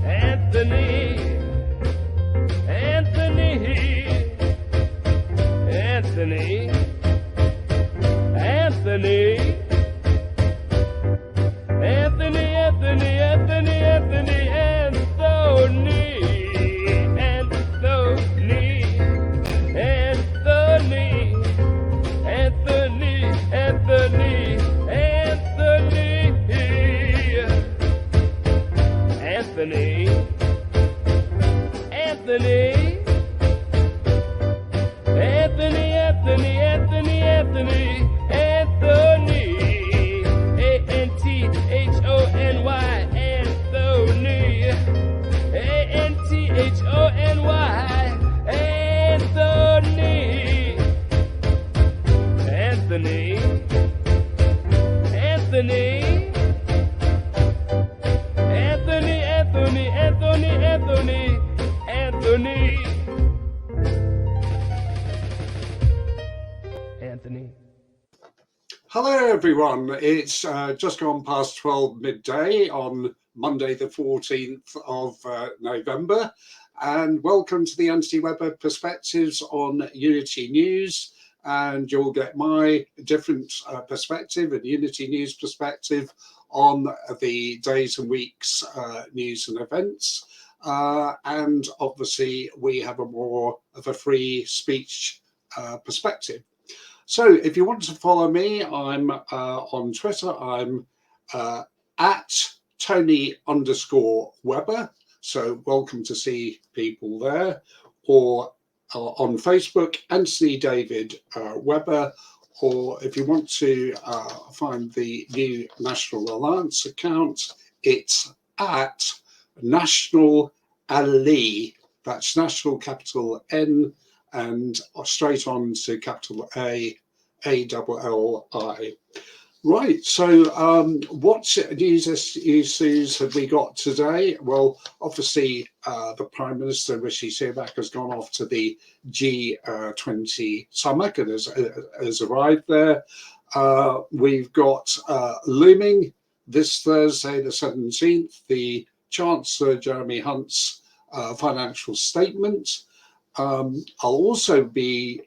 Anthony, Anthony, Anthony, Anthony, Anthony, Anthony, Anthony, Anthony, Anthony, Anthony, Anthony, Anthony, Anthony, Anthony, Anthony, Anthony, Anthony, Anthony, Anthony, A-N-T-H-O-N-Y, Anthony, A-N-T-H-O-N-Y, Anthony, Anthony, Anthony, Anthony, Anthony, Anthony, Anthony, Anthony, Anthony. Hello everyone, it's just gone past 12 midday on Monday the 14th of November, and welcome to the Anthony Webber Perspectives on Unity News. And you'll get my different perspective and Unity News perspective on the days and weeks news and events. And obviously we have a more of a free speech perspective. So if you want to follow me, I'm on Twitter. I'm at Tony_Webber. So welcome to see people there. Or on Facebook, Anthony David Webber. Or if you want to find the new National Alliance account, it's at National Ali. That's National capital N and straight on to capital A-double-L-I. Right, so what news issues have we got today? Well, obviously the Prime Minister, Rishi Sunak, has gone off to the G20 summit and has arrived there. We've got looming this Thursday, the 17th, the Chancellor Jeremy Hunt's financial statement. I'll also be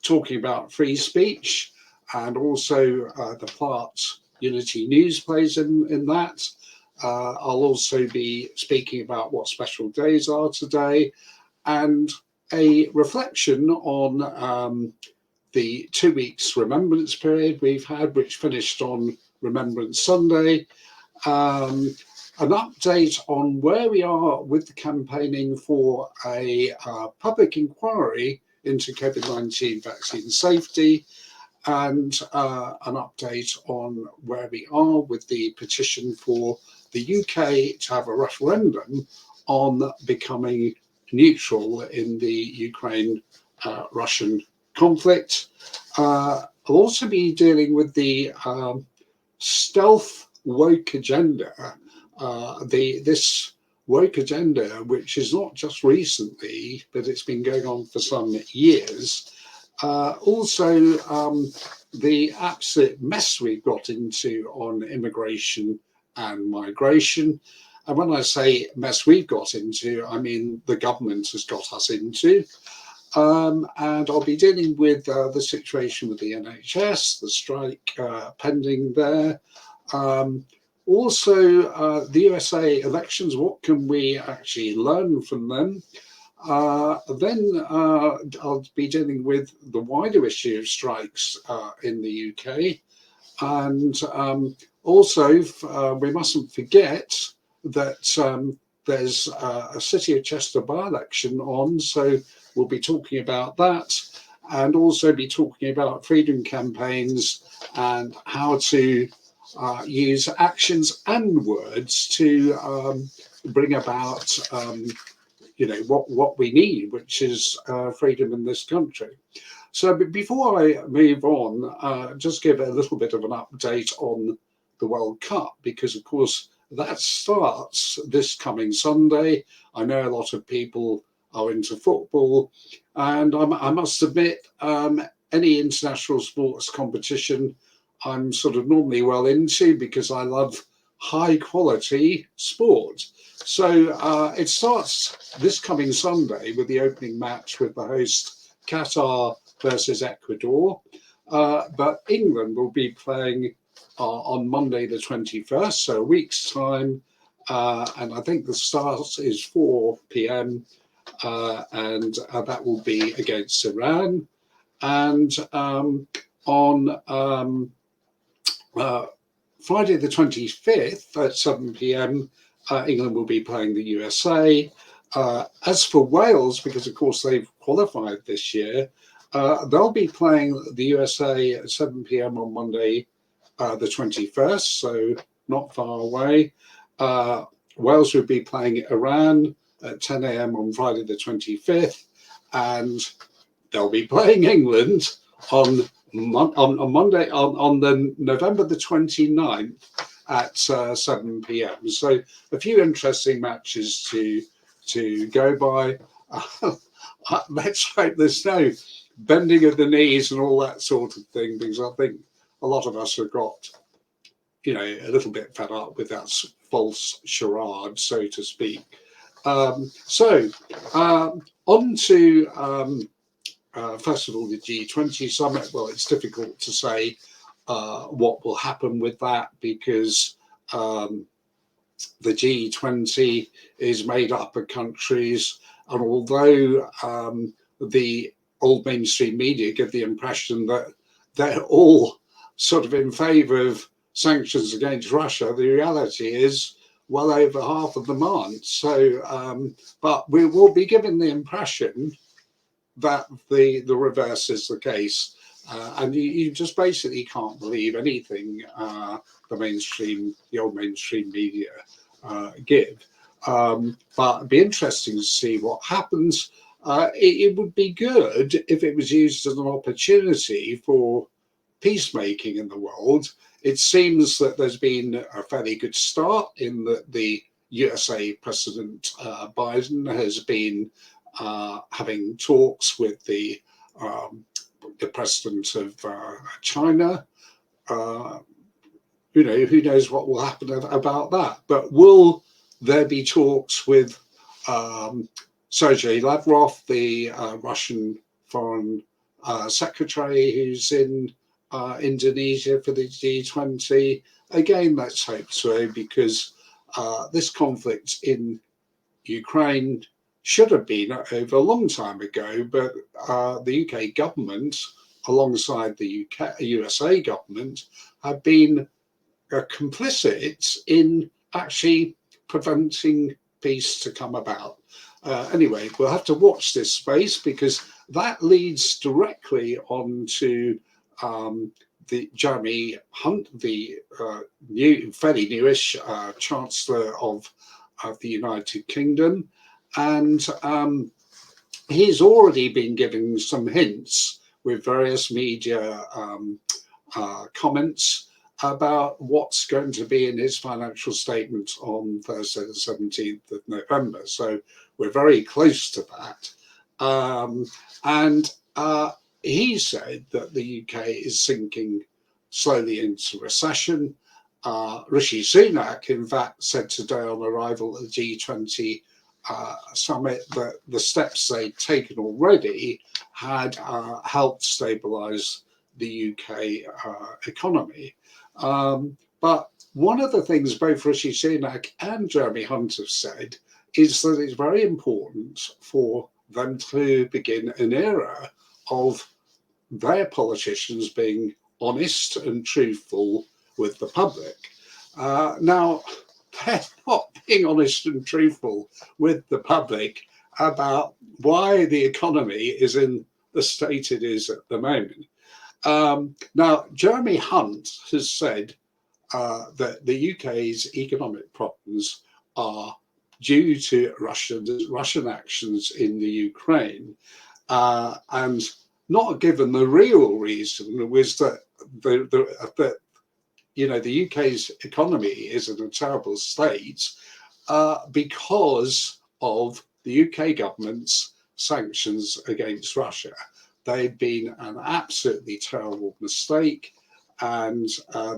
talking about free speech, and also the part Unity News plays in that. I'll also be speaking about what special days are today, and a reflection on the 2 weeks remembrance period we've had, which finished on Remembrance Sunday. An update on where we are with the campaigning for a public inquiry into COVID-19 vaccine safety, and an update on where we are with the petition for the UK to have a referendum on becoming neutral in the Ukraine-Russian conflict. I'll also be dealing with the stealth woke agenda. This woke agenda, which is not just recently, but it's been going on for some years. Also, the absolute mess we've got into on immigration and migration. And when I say mess we've got into, I mean the government has got us into. And I'll be dealing with the situation with the NHS, the strike pending there. Also, the USA elections, what can we actually learn from them? Then I'll be dealing with the wider issue of strikes in the UK. And also, we mustn't forget that there's a City of Chester by-election on, so we'll be talking about that, and also be talking about freedom campaigns and how to use actions and words to bring about what we need, which is freedom in this country. So before I move on, just give a little bit of an update on the World Cup, because of course that starts this coming Sunday. I know a lot of people are into football, and I must admit, any international sports competition I'm sort of normally well into, because I love high quality sport. So it starts this coming Sunday with the opening match with the host Qatar versus Ecuador. But England will be playing on Monday the 21st, so a week's time. And I think the start is 4 p.m. And that will be against Iran. And on Friday the 25th at 7 p.m, England will be playing the USA. As for Wales, because of course they've qualified this year, they'll be playing the USA at 7 p.m. on Monday the 21st, so not far away. Wales will be playing Iran at 10 a.m. on Friday the 25th, and they'll be playing England on Monday, on the November the 29th at 7 p.m. So a few interesting matches to go by. Let's hope there's no bending of the knees and all that sort of thing, because I think a lot of us have got, a little bit fed up with that false charade, so to speak. On to first of all, the G20 summit. Well, it's difficult to say what will happen with that, because the G20 is made up of countries, and although the old mainstream media give the impression that they're all sort of in favour of sanctions against Russia, the reality is well over half of them aren't. So, but we will be given the impression that the reverse is the case, and you just basically can't believe anything the old mainstream media give. But it'd be interesting to see what happens. It would be good if it was used as an opportunity for peacemaking in the world. It seems that there's been a fairly good start in that the USA President Biden has been having talks with the president of China. Who knows what will happen about that? But will there be talks with Sergei Lavrov, the Russian foreign secretary, who's in Indonesia for the G20? Again, let's hope so, because this conflict in Ukraine should have been over a long time ago, but the UK government, alongside the USA government, have been complicit in actually preventing peace to come about. Anyway, we'll have to watch this space, because that leads directly on to the Jeremy Hunt, the fairly newish Chancellor of the United Kingdom. And he's already been giving some hints with various media comments about what's going to be in his financial statement on Thursday, the 17th of November. So we're very close to that. And he said that the UK is sinking slowly into recession. Rishi Sunak, in fact, said today on arrival at the G20 summit that the steps they'd taken already had helped stabilise the UK economy. But one of the things both Rishi Sunak and Jeremy Hunt have said is that it's very important for them to begin an era of their politicians being honest and truthful with the public. Now, they're not being honest and truthful with the public about why the economy is in the state it is at the moment. Now, Jeremy Hunt has said that the UK's economic problems are due to Russian actions in the Ukraine, and not given the real reason was that the UK's economy is in a terrible state because of the UK government's sanctions against Russia. They've been an absolutely terrible mistake, and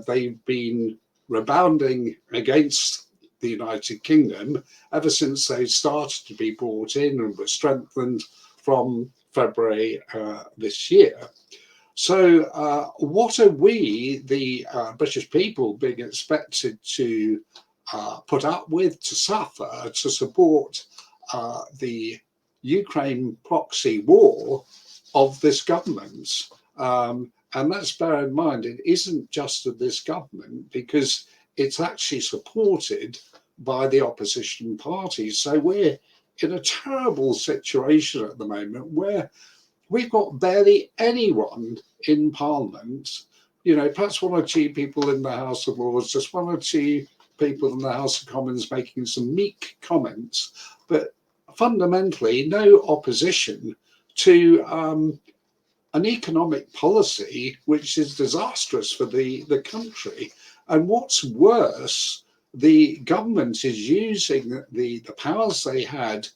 they've been rebounding against the United Kingdom ever since they started to be brought in and were strengthened from February this year. So what are we, the British people, being expected to put up with, to suffer, to support the Ukraine proxy war of this government? And let's bear in mind, it isn't just of this government, because it's actually supported by the opposition parties. So we're in a terrible situation at the moment where we've got barely anyone in Parliament, you know, perhaps one or two people in the House of Lords, just one or two people in the House of Commons making some meek comments, but fundamentally no opposition to an economic policy which is disastrous for the country. And what's worse, the government is using the powers they had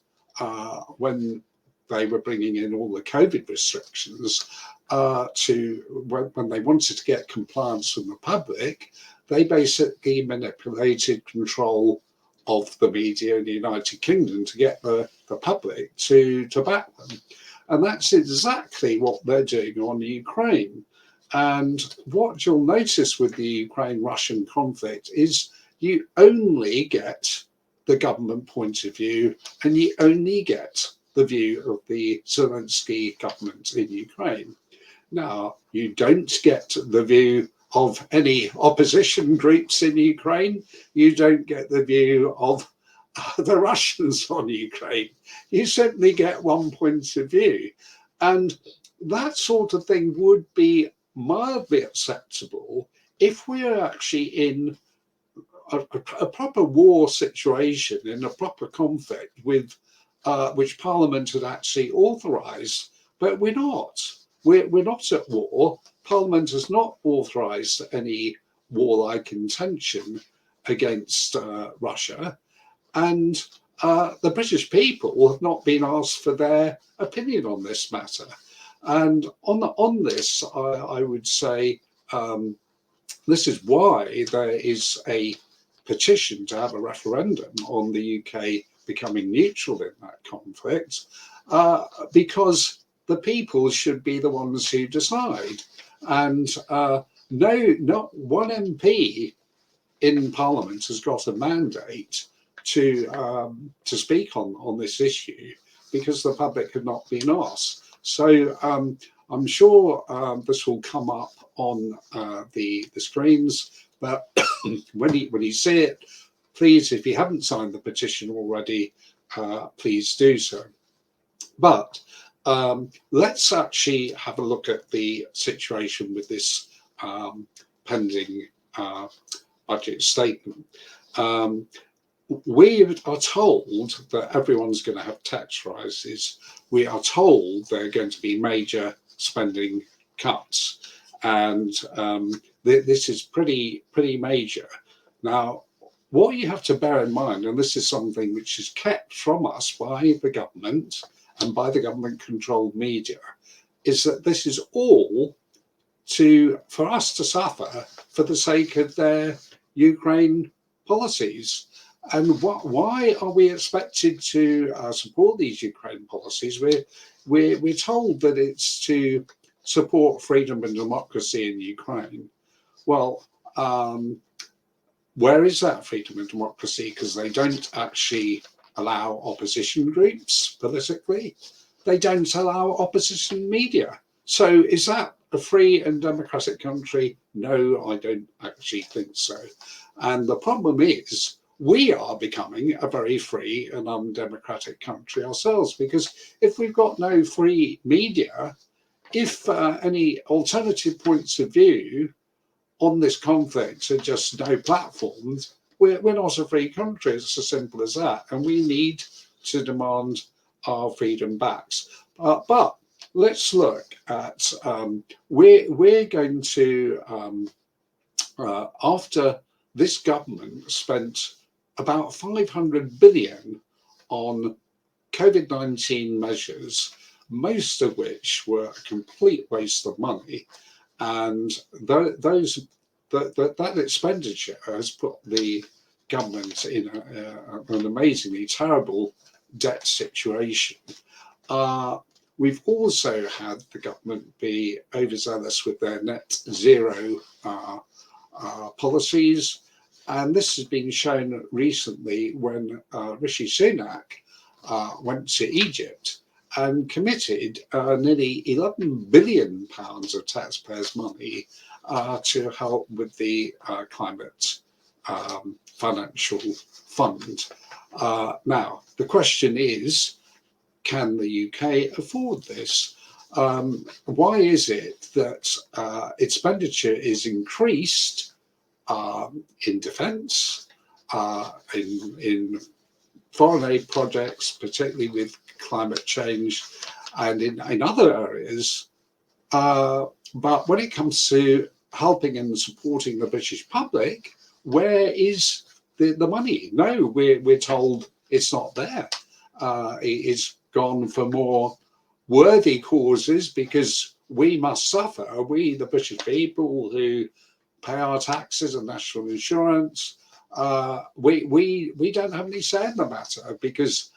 when they were bringing in all the COVID restrictions when they wanted to get compliance from the public. They basically manipulated control of the media in the United Kingdom to get the public to back them. And that's exactly what they're doing on Ukraine. And what you'll notice with the Ukraine-Russian conflict is you only get the government point of view, and you only get the view of the Zelensky government in Ukraine. Now, you don't get the view of any opposition groups in Ukraine. You don't get the view of the Russians on Ukraine. You simply get one point of view. And that sort of thing would be mildly acceptable if we're actually in a proper war situation, in a proper conflict with which Parliament had actually authorised, but we're not. We're not at war. Parliament has not authorised any warlike intention against Russia, and the British people have not been asked for their opinion on this matter. And on this, I would say this is why there is a petition to have a referendum on the UK becoming neutral in that conflict, because the people should be the ones who decide. And no, not one MP in Parliament has got a mandate to speak on this issue, because the public have not been asked. So I'm sure this will come up on the screens, but when you see it, please, if you haven't signed the petition already, please do so. But let's actually have a look at the situation with this pending budget statement. We are told that everyone's going to have tax rises. We are told there are going to be major spending cuts, and this is pretty major. Now, what you have to bear in mind, and this is something which is kept from us by the government and by the government-controlled media, is that this is all for us to suffer for the sake of their Ukraine policies. And why are we expected to support these Ukraine policies? We're told that it's to support freedom and democracy in Ukraine. Well, where is that freedom and democracy? Because they don't actually allow opposition groups politically. They don't allow opposition media. So is that a free and democratic country? No, I don't actually think so. And the problem is, we are becoming a very free and undemocratic country ourselves, because if we've got no free media, if any alternative points of view on this conflict are just no platforms, we're not a free country. It's as simple as that. And we need to demand our freedom back. But let's look at, we're going to, after this government spent about 500 billion on COVID-19 measures, most of which were a complete waste of money. And those that expenditure has put the government in an amazingly terrible debt situation. We've also had the government be overzealous with their net zero policies, and this has been shown recently when Rishi Sunak went to Egypt and committed nearly £11 billion of taxpayers' money to help with the climate financial fund. Now, the question is, can the UK afford this? Why is it that expenditure is increased in defence, in foreign aid projects, particularly with climate change, and in other areas, but when it comes to helping and supporting the British public, where is the money? No, we're told it's not there. It's gone for more worthy causes because we must suffer. We, the British people who pay our taxes and national insurance, we don't have any say in the matter because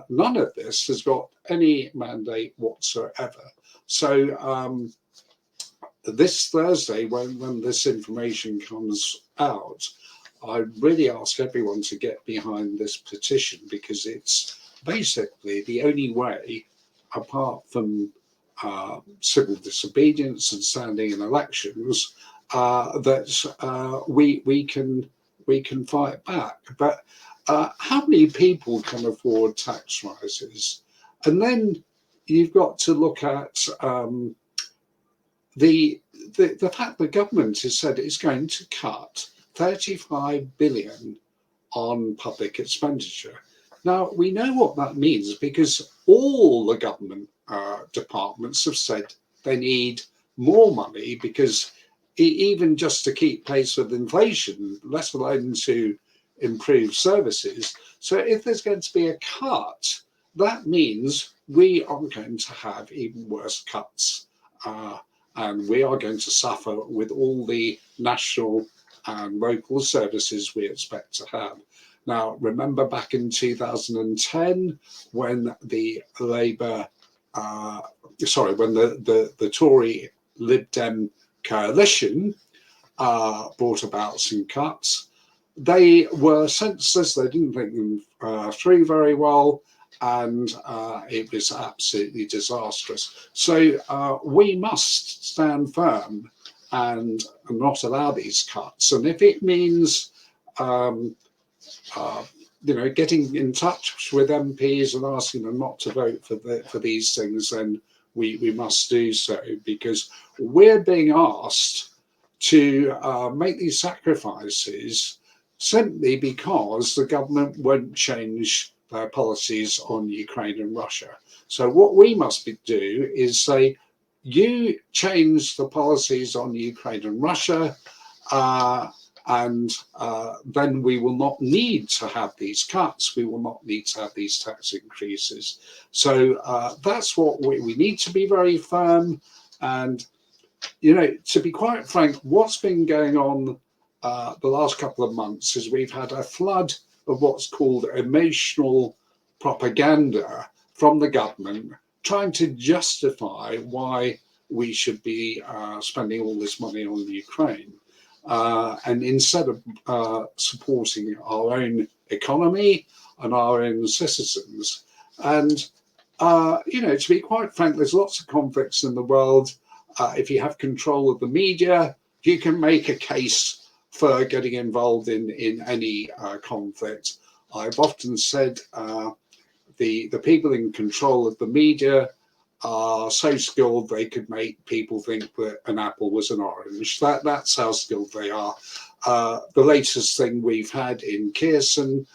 none of this has got any mandate whatsoever. So this Thursday, when this information comes out, I really ask everyone to get behind this petition because it's basically the only way, apart from civil disobedience and standing in elections, that we can fight back. But how many people can afford tax rises? And then you've got to look at the fact the government has said it's going to cut 35 billion on public expenditure. Now, we know what that means because all the government departments have said they need more money because even just to keep pace with inflation, let alone to improve services. So if there's going to be a cut, that means we are going to have even worse cuts. And we are going to suffer with all the national and local services we expect to have. Now, remember back in 2010 when the Labour, when the Tory Lib Dem coalition brought about some cuts. They were senseless, they didn't think them through very well, and it was absolutely disastrous. So we must stand firm and not allow these cuts. And if it means getting in touch with MPs and asking them not to vote for these things, then we must do so, because we're being asked to make these sacrifices simply because the government won't change their policies on Ukraine and Russia. So what we must do is say, you change the policies on Ukraine and Russia, and then we will not need to have these cuts. We will not need to have these tax increases. So that's what we need to be very firm. And, to be quite frank, what's been going on the last couple of months is we've had a flood of what's called emotional propaganda from the government, trying to justify why we should be spending all this money on Ukraine. And instead of supporting our own economy and our own citizens. And, to be quite frank, there's lots of conflicts in the world. If you have control of the media, you can make a case for getting involved in any conflict. I've often said the people in control of the media are so skilled they could make people think that an apple was an orange. That's how skilled they are. The latest thing we've had in Kherson,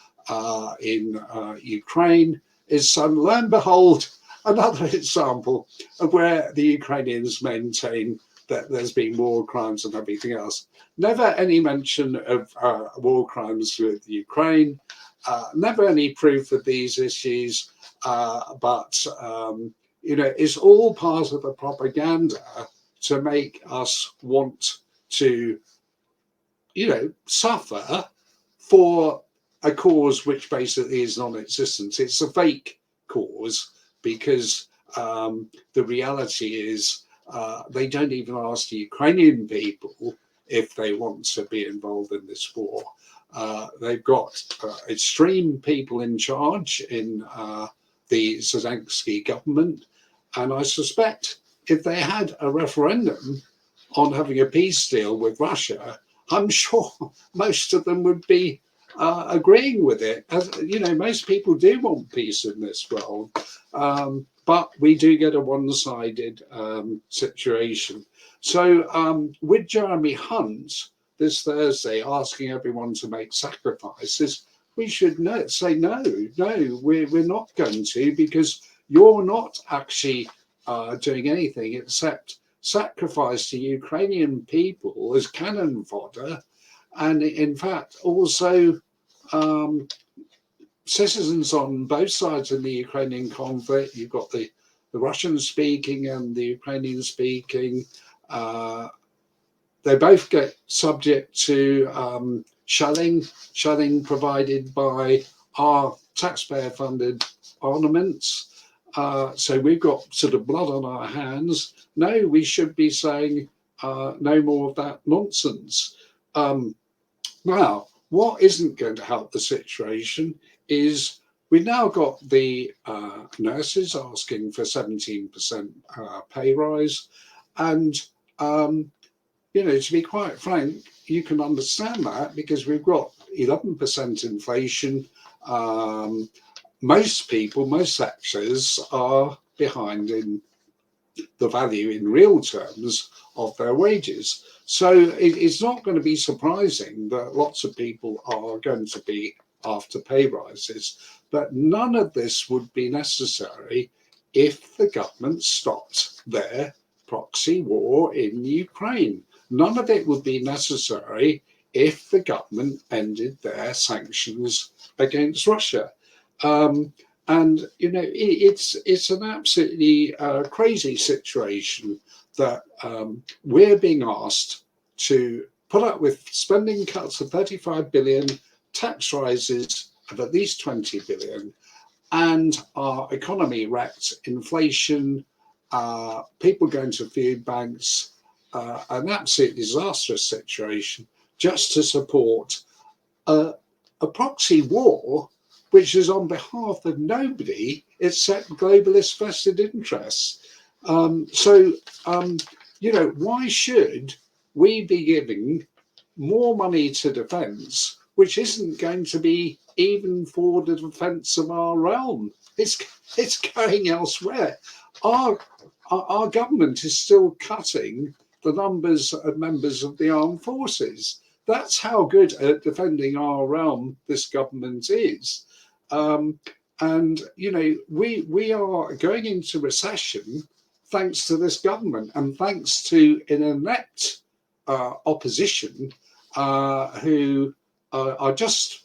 in Ukraine, is, lo and behold, another example of where the Ukrainians maintain that there's been war crimes and everything else. Never any mention of war crimes with Ukraine, never any proof of these issues, but it's all part of the propaganda to make us want to suffer for a cause which basically is non-existent. It's a fake cause because the reality is they don't even ask the Ukrainian people if they want to be involved in this war. They've got extreme people in charge in the Zelensky government, and I suspect if they had a referendum on having a peace deal with Russia, I'm sure most of them would be agreeing with it. As most people do want peace in this world, but we do get a one-sided situation. So with Jeremy Hunt this Thursday asking everyone to make sacrifices, we should say no, we're not going to, because you're not actually doing anything except sacrifice the Ukrainian people as cannon fodder, and in fact also citizens on both sides of the Ukrainian conflict. You've got the Russian speaking and the Ukrainian speaking. They both get subject to shelling provided by our taxpayer-funded armaments. So we've got sort of blood on our hands. No, we should be saying no more of that nonsense. Now, what isn't going to help the situation is we've now got the nurses asking for 17% pay rise. And, to be quite frank, you can understand that because we've got 11% inflation. Most people, most sectors are behind in the value in real terms of their wages. So it's not going to be surprising that lots of people are going to be after pay rises, but none of this would be necessary if the government stopped their proxy war in Ukraine. None of it would be necessary if the government ended their sanctions against Russia. And it's an absolutely crazy situation that we're being asked to put up with spending cuts of 35 billion, tax rises of at least 20 billion, and our economy wrecked, inflation, people going to food banks, an absolutely disastrous situation, just to support a proxy war which is on behalf of nobody except globalist vested interests. Why should we be giving more money to defence, which isn't going to be even for the defence of our realm? It's going elsewhere. Our government is still cutting the numbers of members of the armed forces. That's how good at defending our realm this government is. We are going into recession thanks to this government and thanks to an inept opposition who are just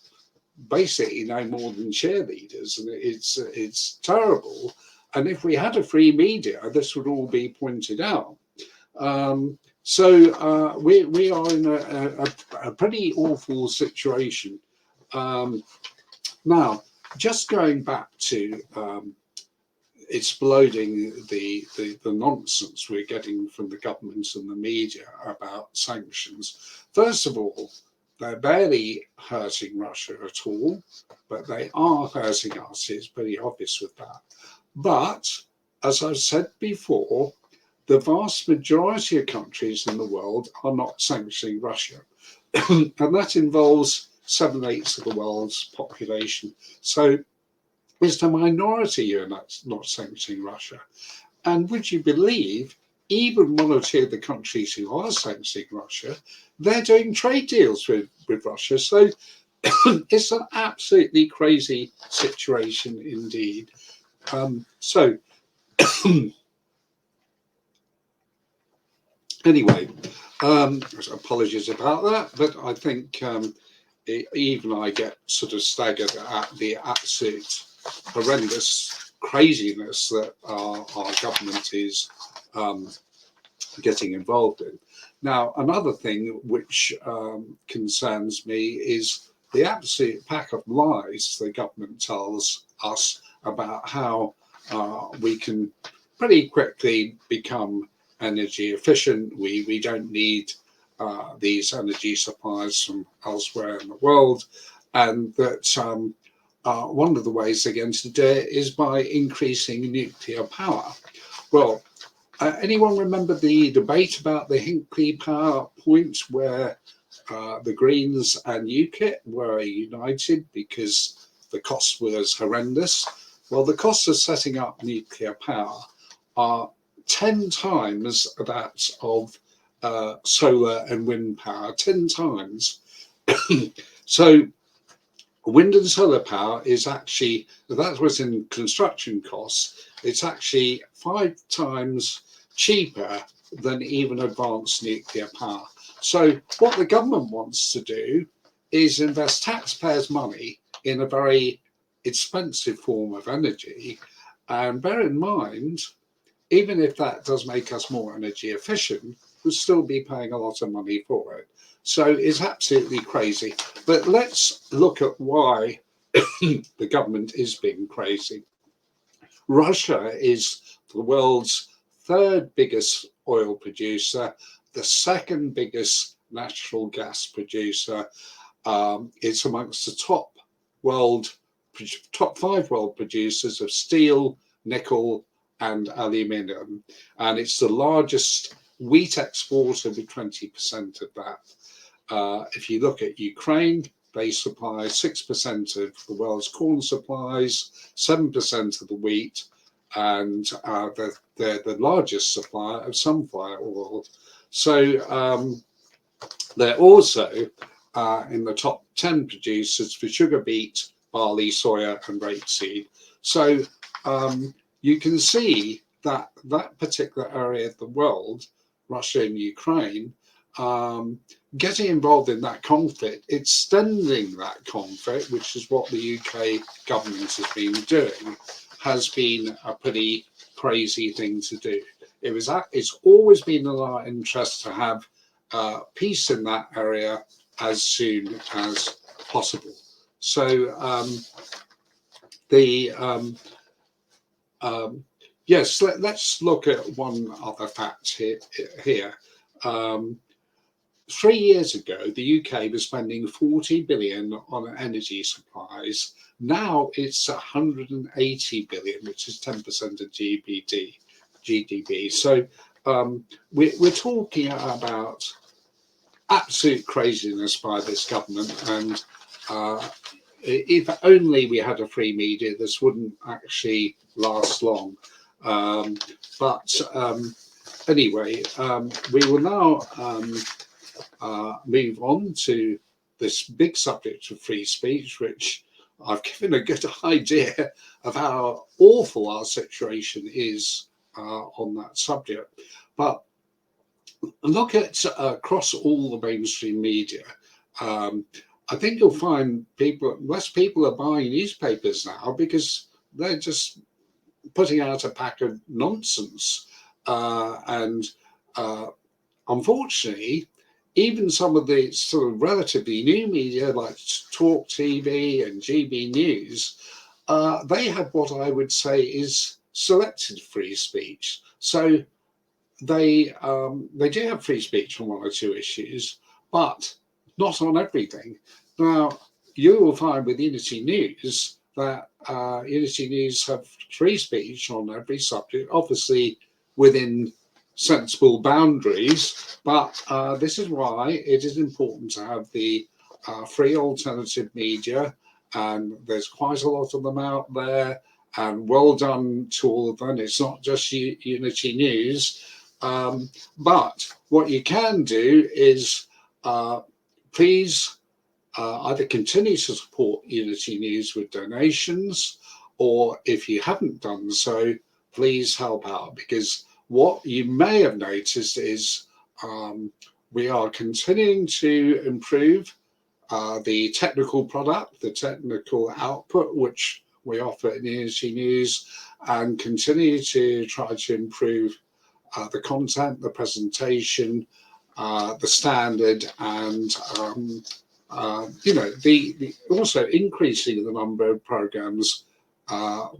basically no more than cheerleaders, and it's terrible. And if we had a free media, this would all be pointed out. We are in a pretty awful situation. Now, just going back to exploding the nonsense we're getting from the government and the media about sanctions. First of all, they're barely hurting Russia at all, but they are hurting us. It's pretty obvious with that. But as I've said before, the vast majority of countries in the world are not sanctioning Russia. And that involves 7/8 of the world's population. So it's the minority who are not sanctioning Russia. And would you believe, even one or two of the countries who are sanctioning Russia, they're doing trade deals with Russia. So it's an absolutely crazy situation indeed. Anyway, apologies about that, but I think even I get sort of staggered at the absolute horrendous craziness that our government is getting involved in. Now, another thing which concerns me is the absolute pack of lies the government tells us about how we can pretty quickly become energy efficient. We don't need these energy supplies from elsewhere in the world, and that one of the ways they're going to do it is by increasing nuclear power. Well, anyone remember the debate about the Hinkley power point where the Greens and UKIP were united because the cost was horrendous? Well, the cost of setting up nuclear power are 10 times that of solar and wind power, 10 times. So wind and solar power is actually, that was in construction costs, it's actually 5 times cheaper than even advanced nuclear power. So what the government wants to do is invest taxpayers' money in a very expensive form of energy. And bear in mind, even if that does make us more energy efficient, we'll still be paying a lot of money for it. So it's absolutely crazy. But let's look at why the government is being crazy. Russia is the world's 3rd biggest oil producer, the 2nd biggest natural gas producer. It's amongst the top 5 world producers of steel, nickel, and aluminium, and it's the largest wheat exporter with 20% of that. If you look at Ukraine, they supply 6% of the world's corn supplies, 7% of the wheat, and they're the largest supplier of sunflower oil. So they're also in the top 10 producers for sugar beet, barley, soya, and rapeseed. So you can see that that particular area of the world, Russia and Ukraine, getting involved in that conflict, extending that conflict, which is what the UK government has been doing, has been a pretty crazy thing to do. It's always been in our interest to have peace in that area as soon as possible. So yes, let's look at one other fact here. 3 years ago, the UK was spending 40 billion on energy supplies. Now it's 180 billion, which is 10% of GDP. So we're talking about absolute craziness by this government, and if only we had a free media, this wouldn't actually last long. Anyway, we will now move on to this big subject of free speech, which I've given a good idea of how awful our situation is on that subject. But look at across all the mainstream media. I think you'll find less people are buying newspapers now because they're just putting out a pack of nonsense. Unfortunately, even some of the sort of relatively new media like Talk TV and GB News, they have what I would say is selected free speech. So they do have free speech on 1 or 2 issues, but not on everything. Now, you will find with Unity News that Unity News have free speech on every subject, obviously within sensible boundaries, but this is why it is important to have the free alternative media, and there's quite a lot of them out there, and well done to all of them. It's not just Unity News, but what you can do is please either continue to support Unity News with donations, or if you haven't done so, please help out, because what you may have noticed is we are continuing to improve the technical product, the technical output, which we offer in Unity News, and continue to try to improve the content, the presentation, the standard, and you know, the also increasing the number of programs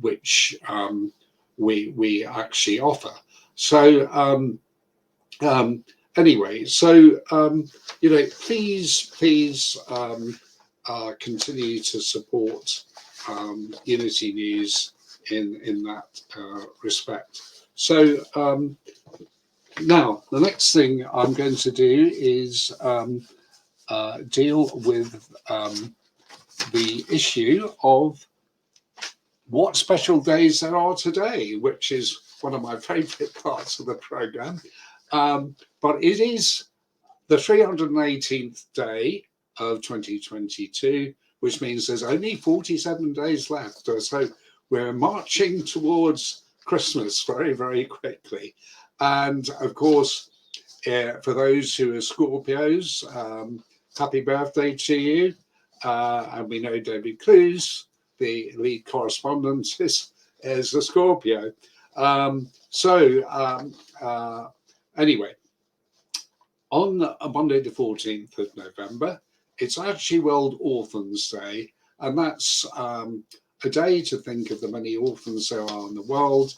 which we actually offer. So anyway, so you know, please continue to support Unity News in that respect. So now the next thing I'm going to do is deal with the issue of what special days there are today, which is one of my favorite parts of the program. But it is the 318th day of 2022, which means there's only 47 days left. So we're marching towards Christmas very, very quickly. And of course, for those who are Scorpios, happy birthday to you. And we know David Clues, the lead correspondent, is a Scorpio. Anyway, on Monday the 14th of November, it's actually World Orphans Day, and that's a day to think of the many orphans there are in the world.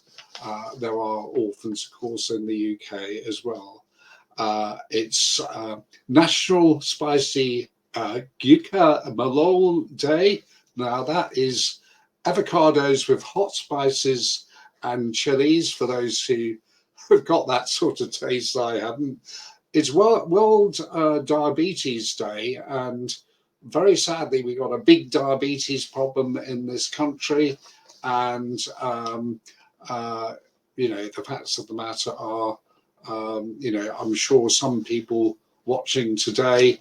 There are orphans, of course, in the UK as well. It's National Spicy Guacamole Day. Now that is avocados with hot spices and chilies for those who have got that sort of taste. I haven't. It's World Diabetes Day, and very sadly we got a big diabetes problem in this country, and you know, the facts of the matter are, you know, I'm sure some people watching today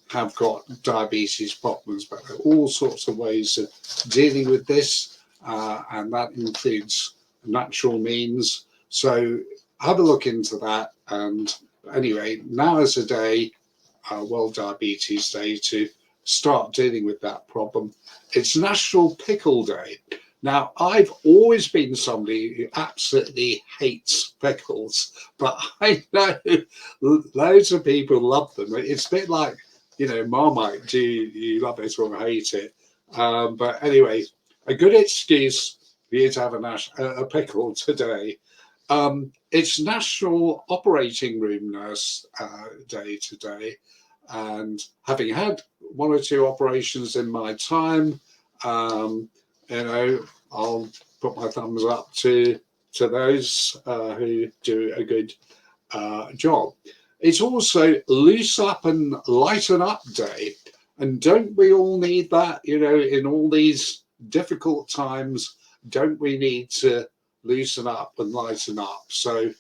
have got diabetes problems, but there are all sorts of ways of dealing with this, and that includes natural means. So have a look into that. And anyway, now is a day, World Diabetes Day, to start dealing with that problem. It's National Pickle Day. Now, I've always been somebody who absolutely hates pickles, but I know loads of people love them. It's a bit like, you know, Marmite, do you love it or hate it? But anyway, a good excuse for you to have a pickle today. It's National Operating Room Nurse Day today, and having had one or two operations in my time, you know, I'll put my thumbs up to those who do a good job. It's also Loose Up and Lighten Up Day, and don't we all need that? You know, in all these difficult times, don't we need to loosen up and lighten up? So,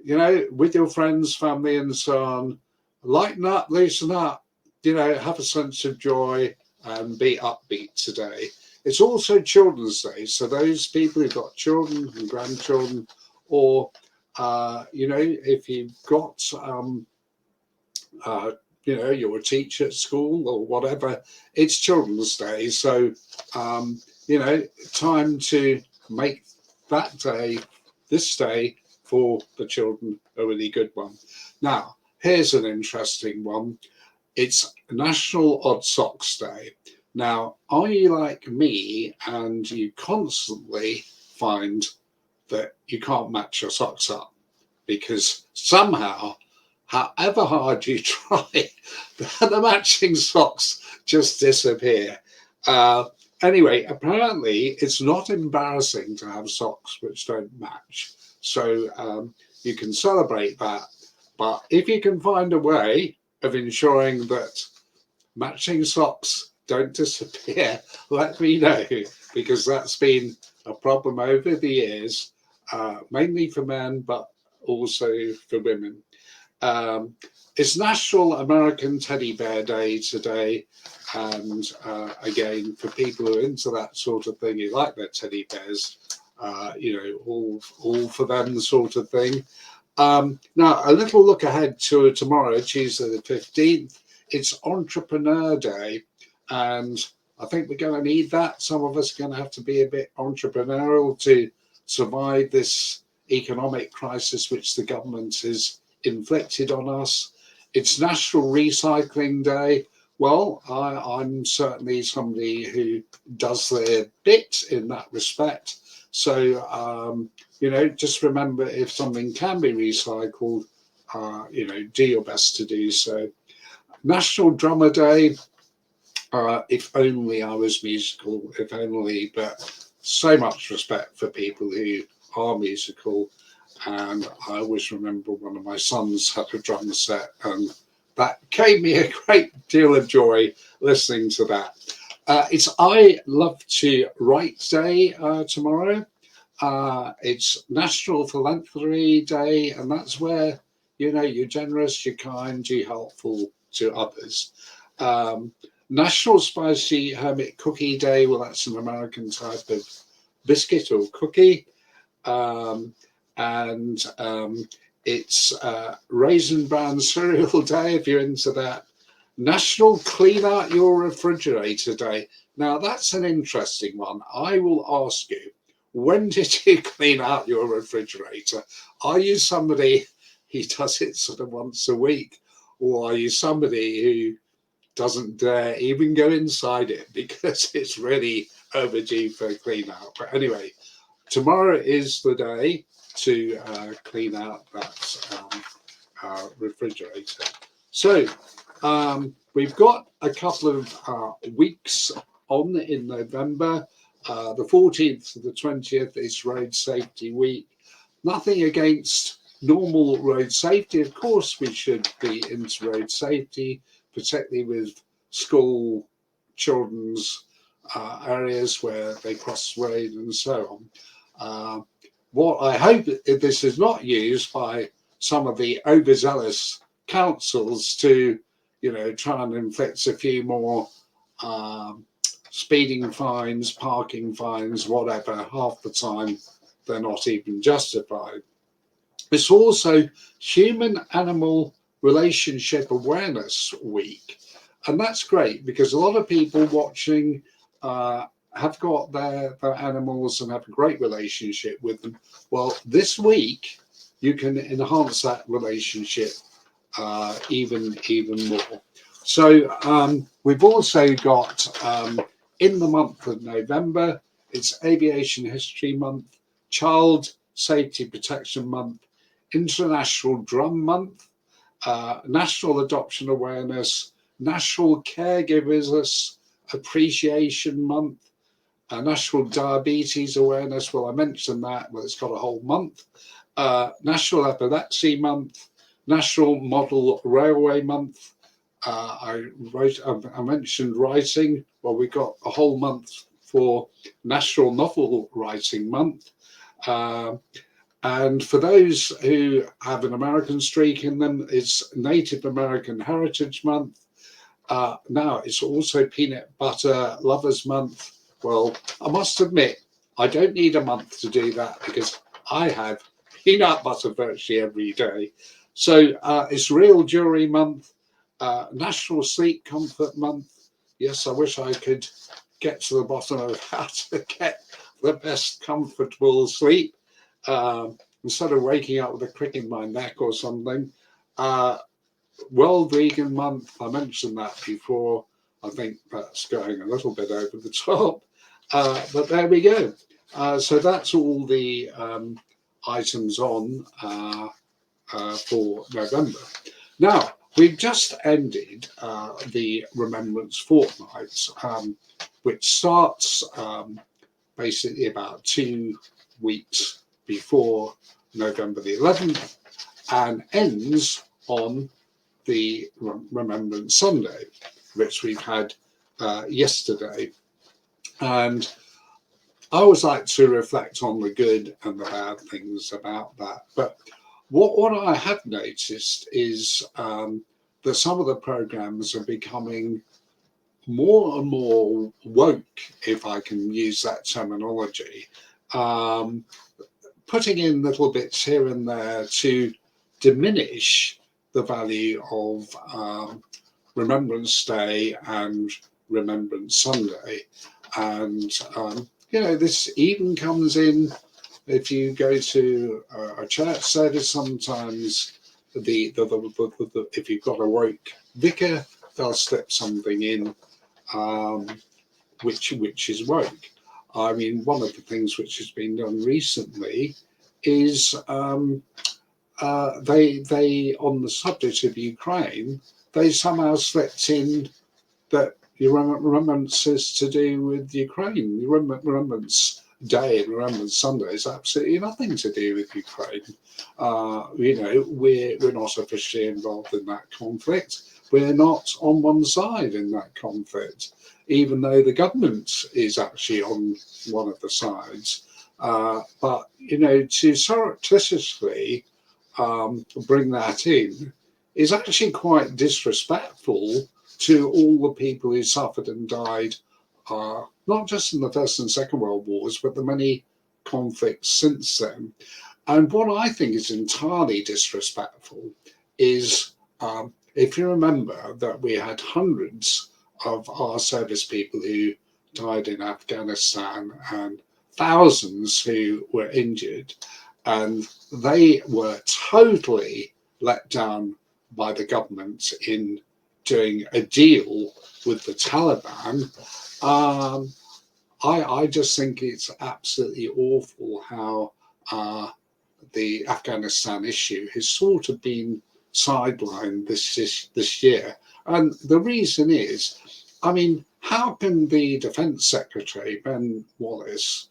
you know, with your friends, family, and so on, lighten up, loosen up. You know, have a sense of joy and be upbeat today. It's also Children's Day, so those people who've got children and grandchildren, or you know, if you've got you know, you're a teacher at school or whatever, it's Children's Day. So you know, time to make that day, this day, for the children, a really good one. Now, here's an interesting one. It's National Odd Socks Day. Now, are you like me and you constantly find that you can't match your socks up? Because somehow, however hard you try, the matching socks just disappear. Anyway, apparently it's not embarrassing to have socks which don't match. So you can celebrate that. But if you can find a way of ensuring that matching socks don't disappear, let me know, because that's been a problem over the years, mainly for men, but also for women. It's National American Teddy Bear Day today, and again, for people who are into that sort of thing, who like their teddy bears, you know, all for them sort of thing. Now, a little look ahead to tomorrow, Tuesday the 15th. It's Entrepreneur Day, and I think we're going to need that. Some of us are going to have to be a bit entrepreneurial to survive this economic crisis which the government is inflicted on us. It's National Recycling Day. Well, I'm certainly somebody who does their bit in that respect. So, you know, just remember, if something can be recycled, you know, do your best to do so. National Drummer Day. If only I was musical, if only, but so much respect for people who are musical. And I always remember one of my sons had a drum set, and that gave me a great deal of joy listening to that. It's I Love to Write Day tomorrow. It's National Philanthropy Day, and that's where, you know, you're generous, you're kind, you're helpful to others. National Spicy Hermit Cookie Day. Well, that's an American type of biscuit or cookie. It's Raisin Bran Cereal Day, if you're into that. National Clean Out Your Refrigerator Day. Now, that's an interesting one. I will ask you, when did you clean out your refrigerator? Are you somebody who does it sort of once a week? Or are you somebody who doesn't dare even go inside it because it's really overdue for a clean out? But anyway, tomorrow is the day to clean out that refrigerator. So we've got a couple of weeks on in November. The 14th to the 20th is Road Safety Week. Nothing against normal road safety. Of course, we should be into road safety, particularly with school children's areas where they cross the road and so on. What I hope this is not used by some of the overzealous councils to, you know, try and inflict a few more speeding fines, parking fines, whatever. Half the time they're not even justified. It's also Human-Animal Relationship Awareness Week. And that's great because a lot of people watching have got their animals and have a great relationship with them. Well, this week you can enhance that relationship even more. So we've also got in the month of November, it's Aviation History Month, Child Safety Protection Month, International Drum Month, National Adoption Awareness, National Caregivers Appreciation Month, National Diabetes Awareness. Well, I mentioned that. Well, it's got a whole month. National Epilepsy Month, National Model Railway Month. I mentioned writing. Well, we got a whole month for National Novel Writing Month. And for those who have an American streak in them, it's Native American Heritage Month. Now, it's also Peanut Butter Lovers Month. Well, I must admit, I don't need a month to do that because I have peanut butter virtually every day. So it's Real Jewelry Month, National Sleep Comfort Month. Yes, I wish I could get to the bottom of how to get the best comfortable sleep instead of waking up with a crick in my neck or something. World Vegan Month, I mentioned that before. I think that's going a little bit over the top, but there we go. So that's all the items on for November. Now, we've just ended the Remembrance Fortnight, which starts basically about 2 weeks before November the 11th and ends on the Remembrance Sunday, which we've had yesterday. And I always like to reflect on the good and the bad things about that. But what I have noticed is that some of the programs are becoming more and more woke, if I can use that terminology, putting in little bits here and there to diminish the value of Remembrance Day and Remembrance Sunday. And, you know, this even comes in if you go to a church service sometimes. if you've got a woke vicar, they'll slip something in which is woke. I mean, one of the things which has been done recently is they on the subject of Ukraine, they somehow slipped in that Remembrance is to do with Ukraine. Remembrance Day and Remembrance Sunday is absolutely nothing to do with Ukraine. We're not officially involved in that conflict. We're not on one side in that conflict, even though the government is actually on one of the sides. But to surreptitiously bring that in is actually quite disrespectful to all the people who suffered and died, not just in the First and Second World Wars, but the many conflicts since then. And what I think is entirely disrespectful is, if you remember that we had hundreds of our service people who died in Afghanistan and thousands who were injured, and they were totally let down by the government in doing a deal with the Taliban. I just think it's absolutely awful how the Afghanistan issue has sort of been sidelined this year. And the reason is, I mean, how can the Defence Secretary, Ben Wallace,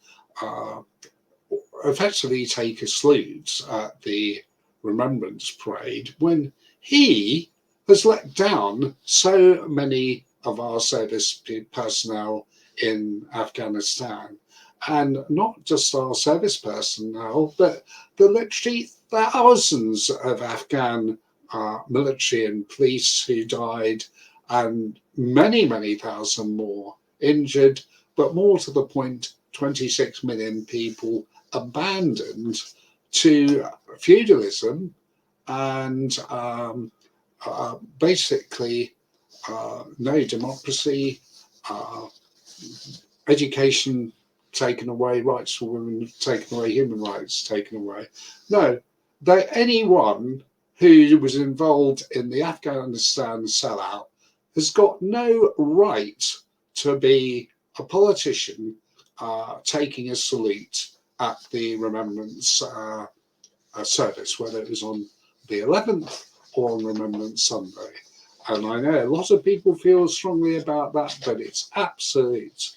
effectively take a salute at the Remembrance Parade when he has let down so many of our service personnel in Afghanistan, and not just our service personnel, but the literally thousands of Afghan military and police who died, and many thousand more injured, but more to the point, 26 million people abandoned to feudalism and basically no democracy, education taken away, rights for women taken away, human rights taken away. No, anyone who was involved in the Afghanistan sellout has got no right to be a politician taking a salute at the Remembrance service, whether it was on the 11th or on Remembrance Sunday. And I know a lot of people feel strongly about that, but it's absolute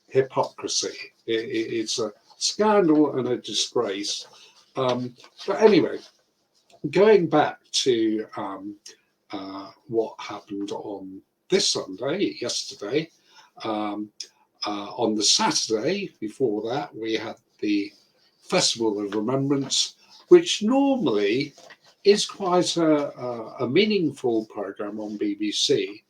hypocrisy. It's a scandal and a disgrace. But anyway, going back to what happened on this Sunday, yesterday, on the Saturday before that, we had the Festival of Remembrance, which normally is quite a meaningful program on BBC,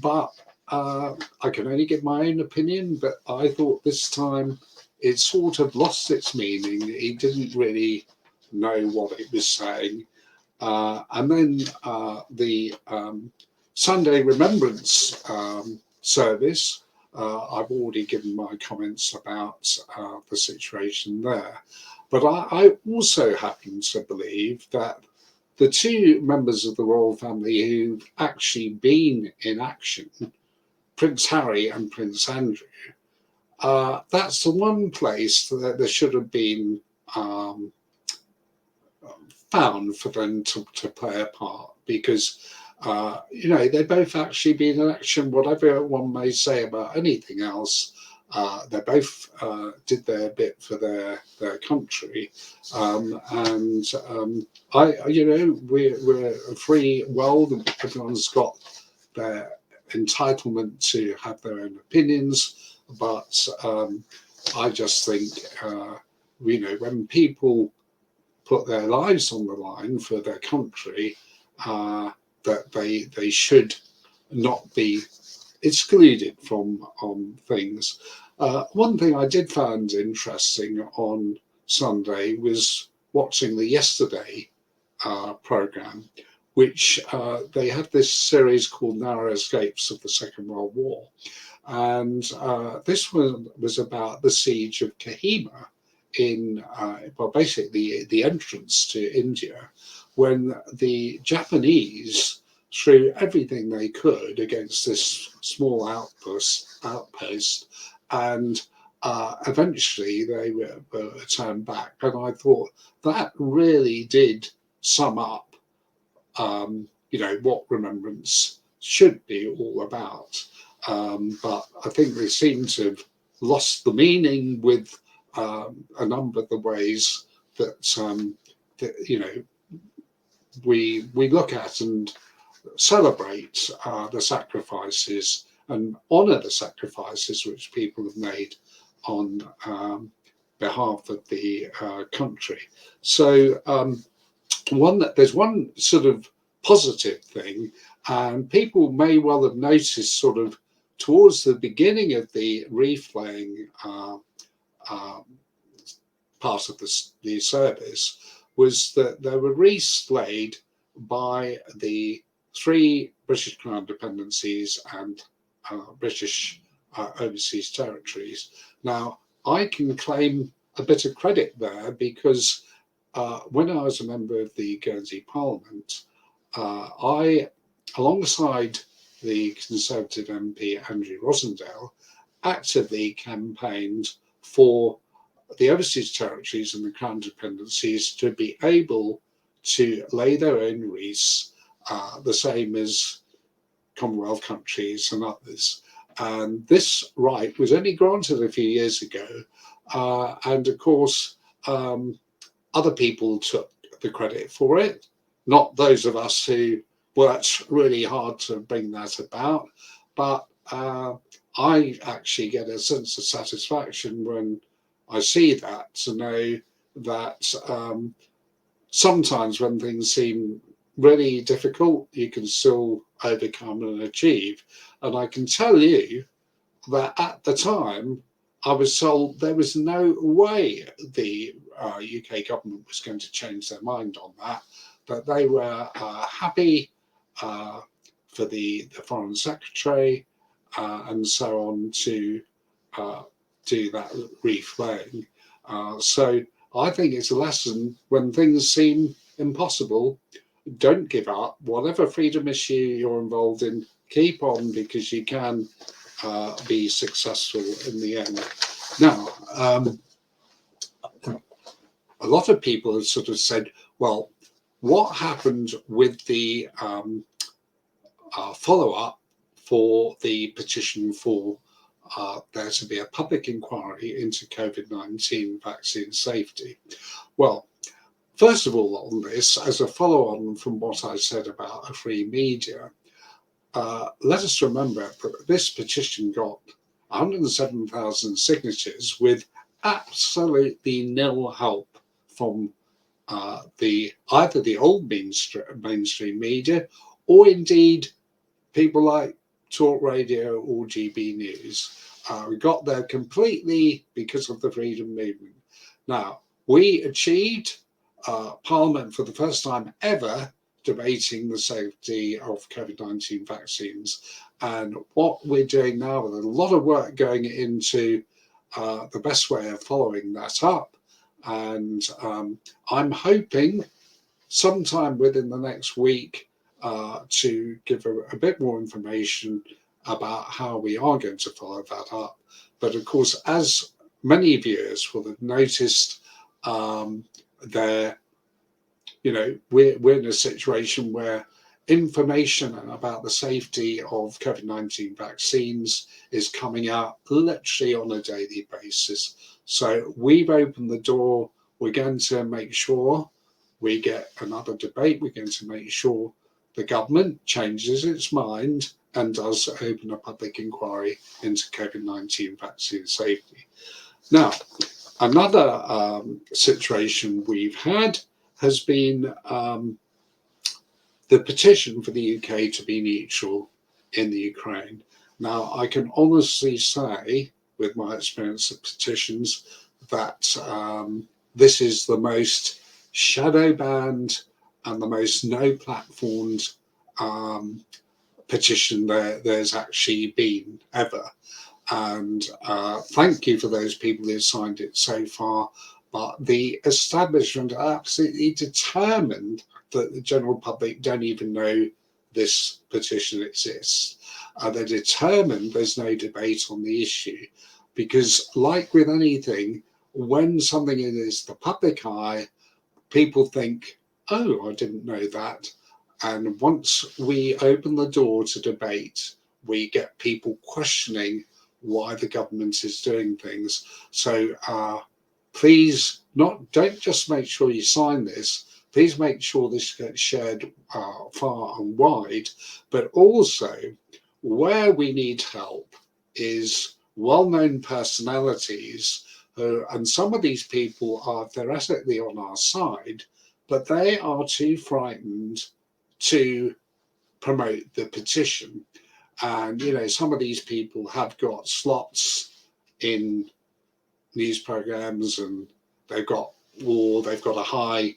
but I can only give my own opinion, but I thought this time it sort of lost its meaning. It didn't really know what it was saying. And then the Sunday Remembrance service, I've already given my comments about the situation there. But I also happen to believe that the two members of the royal family who've actually been in action, Prince Harry and Prince Andrew, that's the one place that there should have been found for them to play a part, because they both actually been in action. Whatever one may say about anything else, they both did their bit for their country, and we're a free world. Everyone's got their entitlement to have their own opinions, but I just think when people put their lives on the line for their country, that they should not be excluded from things. One thing I did find interesting on Sunday was watching the Yesterday program, which they had this series called Narrow Escapes of the Second World War. And this one was about the siege of Kohima in, basically the entrance to India, when the Japanese threw everything they could against this small outpost, and eventually they were turned back. And I thought that really did sum up, what remembrance should be all about. But I think they seem to have lost the meaning with a number of the ways that, we look at and celebrate the sacrifices and honour the sacrifices which people have made on behalf of the country. So there's one sort of positive thing, and people may well have noticed sort of towards the beginning of the wreath laying part of the service, was that there were wreaths laid by the 3 British Crown dependencies and British overseas territories. Now, I can claim a bit of credit there because when I was a member of the Guernsey Parliament, I, alongside the Conservative MP Andrew Rosendale, actively campaigned for the overseas territories and the Crown dependencies to be able to lay their own wreaths, the same as Commonwealth countries and others. And this right was only granted a few years ago. And of course, other people took the credit for it, not those of us who worked really hard to bring that about. But I actually get a sense of satisfaction when I see that, to know that sometimes when things seem really difficult, you can still overcome and achieve. And I can tell you that at the time, I was told there was no way the UK government was going to change their mind on that, that they were happy for the Foreign Secretary and so on to do that wreath laying. So I think it's a lesson when things seem impossible. Don't give up. Whatever freedom issue you're involved in, keep on, because you can be successful in the end. Now, a lot of people have sort of said, well, what happened with the follow-up for the petition for there to be a public inquiry into COVID-19 vaccine safety? Well, first of all, on this, as a follow-on from what I said about a free media, let us remember that this petition got 107,000 signatures with absolutely nil help from either the old mainstream media or indeed people like Talk Radio or GB News. We got there completely because of the freedom movement. Now, we achieved Parliament for the first time ever debating the safety of COVID-19 vaccines. And what we're doing now, with a lot of work going into the best way of following that up. And I'm hoping sometime within the next week to give a bit more information about how we are going to follow that up. But of course, as many viewers will have noticed, we're in a situation where information about the safety of COVID-19 vaccines is coming out literally on a daily basis. So we've opened the door. We're going to make sure we get another debate. We're going to make sure the government changes its mind and does open a public inquiry into COVID-19 vaccine safety. Now, another situation we've had has been the petition for the UK to be neutral in the Ukraine. Now, I can honestly say, with my experience of petitions, that this is the most shadow banned and the most no-platformed petition there's actually been ever. And thank you for those people who signed it so far. but the establishment are absolutely determined that the general public don't even know this petition exists. They're determined there's no debate on the issue, because like with anything, when something is the public eye, people think, oh, I didn't know that. And once we open the door to debate, we get people questioning why the government is doing things. So please, don't just make sure you sign this. Please make sure this gets shared far and wide. But also, where we need help is well-known personalities, and some of these people are theoretically on our side, but they are too frightened to promote the petition. And some of these people have got slots in news programs, and they've got a high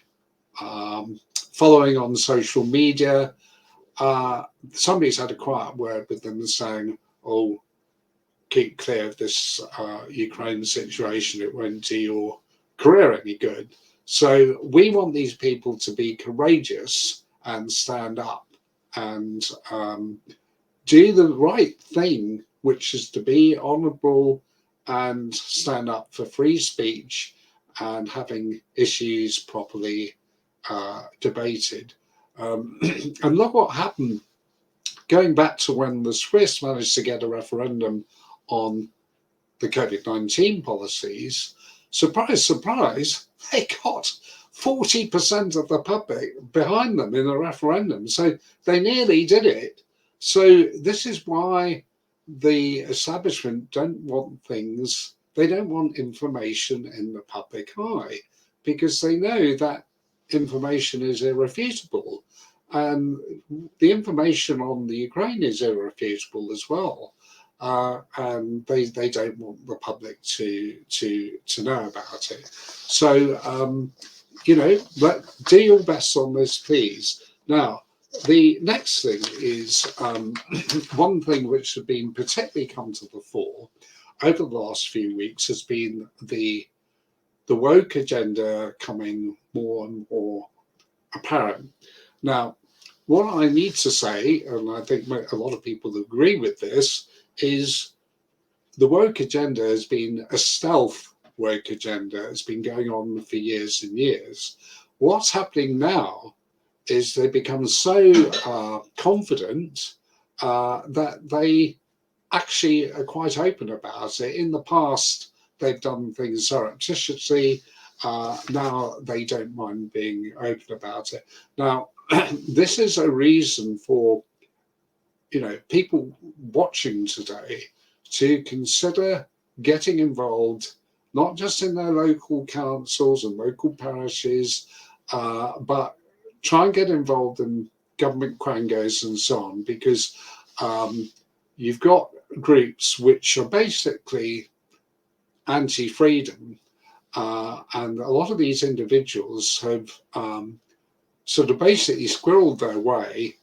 following on social media. Somebody's had a quiet word with them saying, oh, keep clear of this Ukraine situation, it won't do your career any good. So we want these people to be courageous and stand up and do the right thing, which is to be honourable and stand up for free speech and having issues properly debated. And look what happened going back to when the Swiss managed to get a referendum on the COVID-19 policies. Surprise, surprise, they got 40% of the public behind them in a referendum. So they nearly did it. So this is why the establishment don't want things, they don't want information in the public eye, because they know that information is irrefutable. And the information on the Ukraine is irrefutable as well. And they don't want the public to know about it. So, do your best on this, please. Now, the next thing is one thing which has been particularly come to the fore over the last few weeks has been the woke agenda coming more and more apparent. Now, what I need to say, and I think a lot of people agree with this, is the woke agenda has been a stealth woke agenda. It's been going on for years and years. What's happening now is they become so confident that they actually are quite open about it. In the past, they've done things surreptitiously. Now they don't mind being open about it. Now, this is a reason for people watching today to consider getting involved, not just in their local councils and local parishes, but try and get involved in government quangos and so on, because you've got groups which are basically anti-freedom, and a lot of these individuals have sort of basically squirreled their way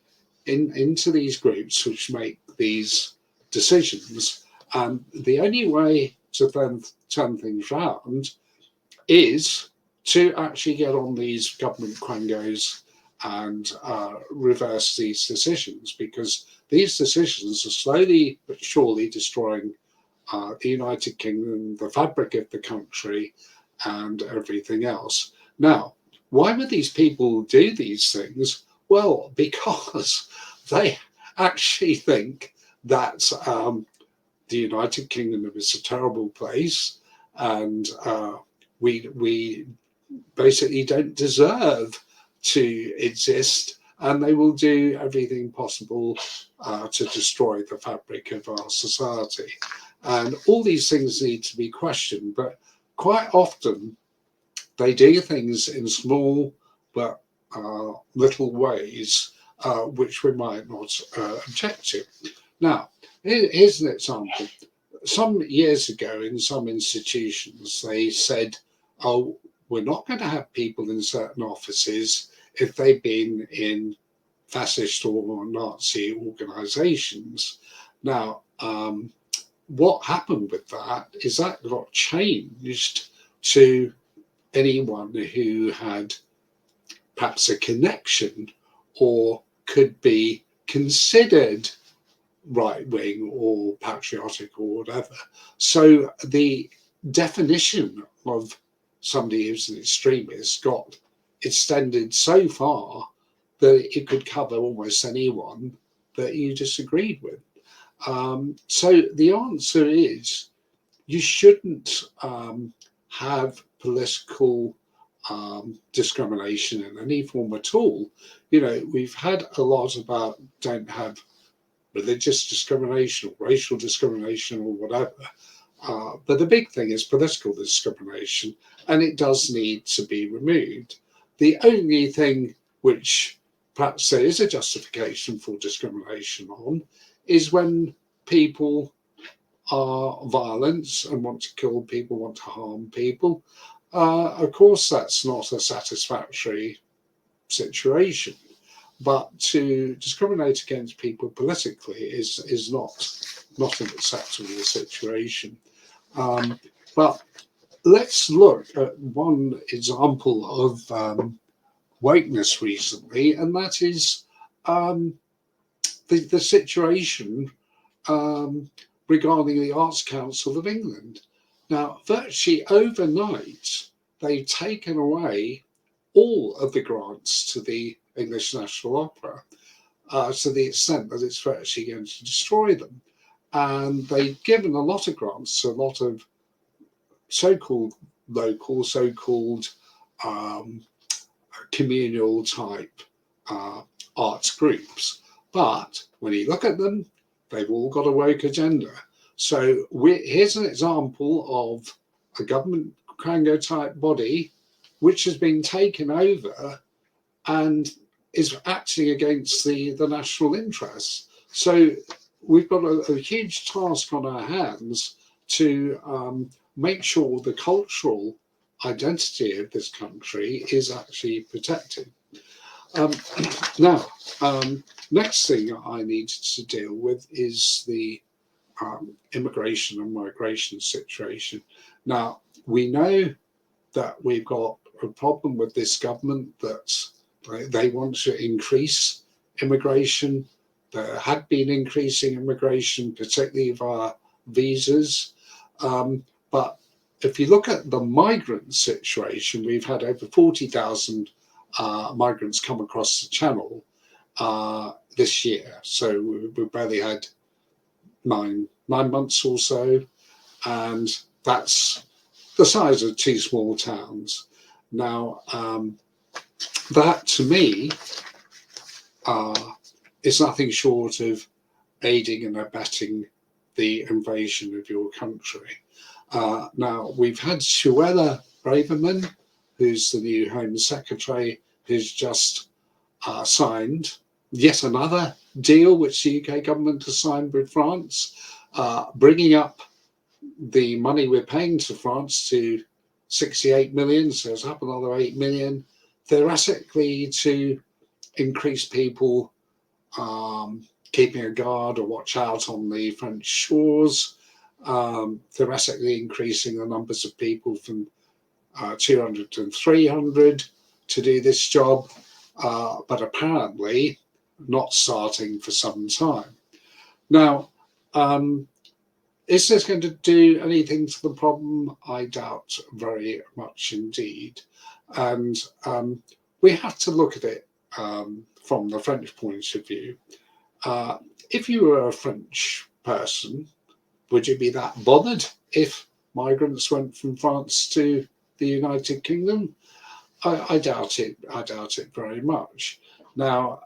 into these groups which make these decisions. And the only way to then turn things around is to actually get on these government quangos and reverse these decisions, because these decisions are slowly but surely destroying the United Kingdom, the fabric of the country, and everything else. Now, why would these people do these things? Well, because they actually think that the United Kingdom is a terrible place, and we basically don't deserve to exist, and they will do everything possible to destroy the fabric of our society. And all these things need to be questioned, but quite often they do things in small but little ways which we might not object to. Now, here's an example. Some years ago in some institutions, they said, oh, we're not going to have people in certain offices if they've been in fascist or Nazi organizations. Now, what happened with that is that got changed to anyone who had perhaps a connection or could be considered right-wing or patriotic or whatever. So the definition of somebody who's an extremist got extended so far that it could cover almost anyone that you disagreed with. So the answer is you shouldn't have political discrimination in any form at all. You know, we've had a lot about don't have religious discrimination or racial discrimination or whatever. But the big thing is political discrimination, and it does need to be removed. The only thing which perhaps there is a justification for discrimination on is when people are violent and want to kill people, want to harm people. Of course, that's not a satisfactory situation. But to discriminate against people politically is not an acceptable situation. But let's look at one example of wokeness recently, and that is the situation regarding the Arts Council of England. Now, virtually overnight, they've taken away all of the grants to the English National Opera to the extent that it's virtually going to destroy them. And they've given a lot of grants to a lot of so-called local, so-called communal type arts groups. But when you look at them, they've all got a woke agenda. So here's an example of a government Congo type body which has been taken over and is acting against the national interests. So we've got a huge task on our hands to make sure the cultural identity of this country is actually protected. Now, next thing I need to deal with is the immigration and migration situation. Now, we know that we've got a problem with this government that they want to increase immigration. There had been increasing immigration, particularly via visas. But if you look at the migrant situation, we've had over 40,000 migrants come across the channel this year. So we've barely had nine months or so, and that's the size of two small towns. Now, that to me is nothing short of aiding and abetting the invasion of your country. Now, we've had Suella Braverman, who's the new Home Secretary, who's just signed yet another deal which the UK government has signed with France, bringing up the money we're paying to France to 68 million, so it's up another 8 million, theoretically to increase people keeping a guard or watch out on the French shores, theoretically increasing the numbers of people from 200 to 300 to do this job, but apparently not starting for some time. Now, is this going to do anything to the problem? I doubt very much indeed. And we have to look at it from the French point of view. If you were a French person, would you be that bothered if migrants went from France to the United Kingdom? I doubt it. I doubt it very much. Now,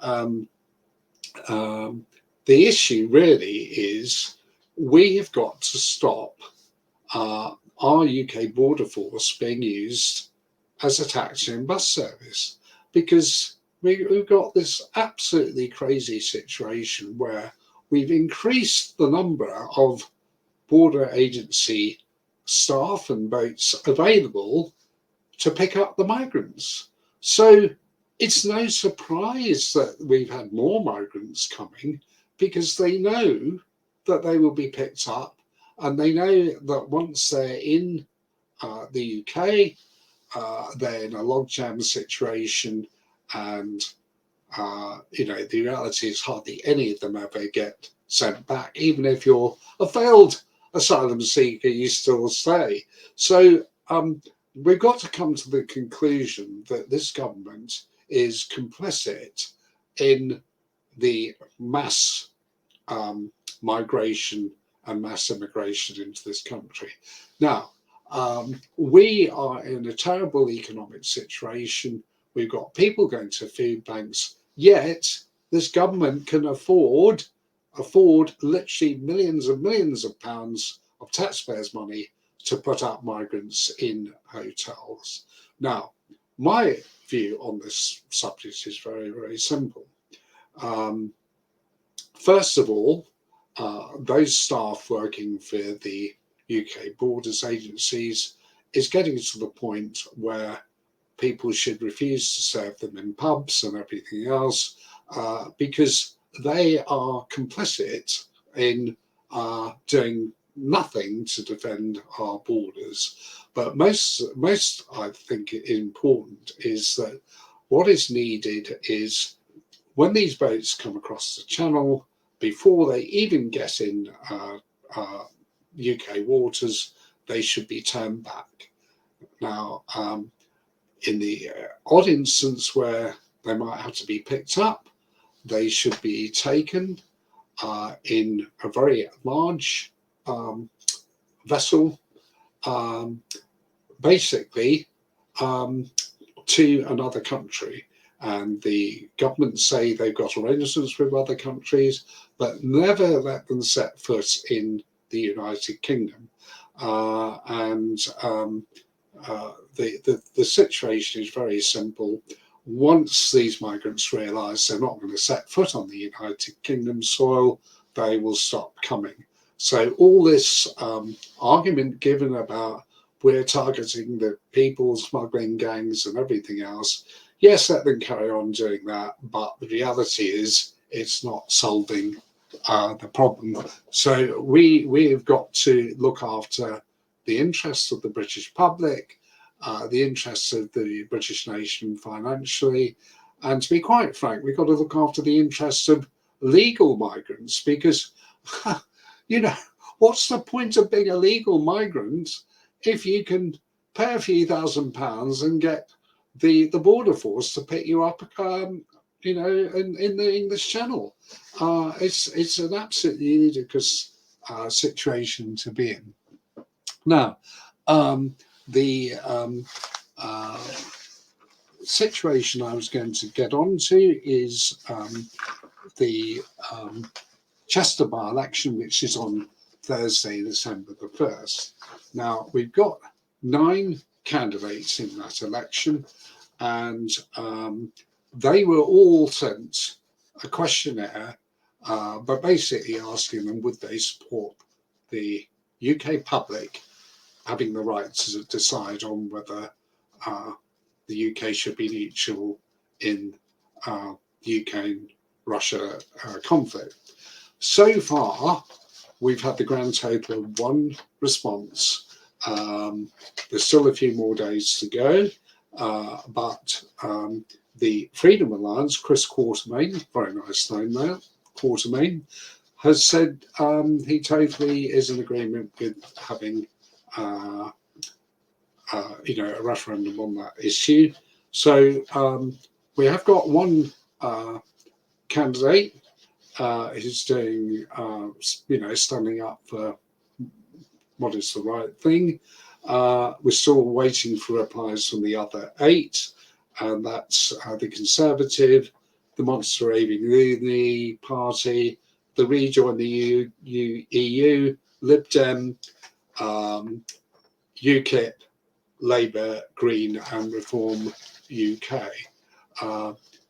the issue really is we have got to stop our UK border force being used as a taxi and bus service, because we've got this absolutely crazy situation where we've increased the number of border agency staff and boats available to pick up the migrants. So it's no surprise that we've had more migrants coming, because they know that they will be picked up, and they know that once they're in the UK, they're in a logjam situation, and the reality is hardly any of them ever get sent back. Even if you're a failed asylum seeker, you still stay. So we've got to come to the conclusion that this government is complicit in the mass migration and mass immigration into this country. Now, we are in a terrible economic situation. We've got people going to food banks, yet this government can afford literally millions and millions of pounds of taxpayers' money to put up migrants in hotels. Now, my view on this subject is very, very simple. First of all, those staff working for the UK borders agencies is getting to the point where people should refuse to serve them in pubs and everything else, because they are complicit in doing nothing to defend our borders. But most I think important is that what is needed is when these boats come across the channel, before they even get in UK waters, they should be turned back. Now, in the odd instance where they might have to be picked up, they should be taken in a very large vessel, basically to another country. And the government say they've got arrangements with other countries, but never let them set foot in the United Kingdom. The situation is very simple. Once these migrants realise they're not going to set foot on the United Kingdom soil, they will stop coming. So all this argument given about we're targeting the people smuggling gangs and everything else, yes, let them carry on doing that, but the reality is it's not solving the problem. So we have got to look after the interests of the British public, the interests of the British nation financially, and to be quite frank, we've got to look after the interests of legal migrants, because what's the point of being a legal migrant if you can pay a few £1,000s and get the border force to pick you up, in the English Channel? It's an absolutely ludicrous situation to be in. Now, the situation I was going to get onto is the Chester by-election, which is on Thursday, December the 1st. Now, we've got 9 candidates in that election, and they were all sent a questionnaire, but basically asking them would they support the UK public having the right to decide on whether the UK should be neutral in UK and Russia conflict. So far, we've had the grand total of 1 response. There's still a few more days to go, but the Freedom Alliance, Chris Quartermain, very nice name there, Quartermain, has said he totally is in agreement with having a referendum on that issue. So we have got 1 candidate who's doing, standing up for what is the right thing. We're still waiting for replies from the other 8, and that's the Conservative, the Monster Raving Party, the Rejoin the EU, Lib Dem, UKIP, Labour, Green and Reform UK.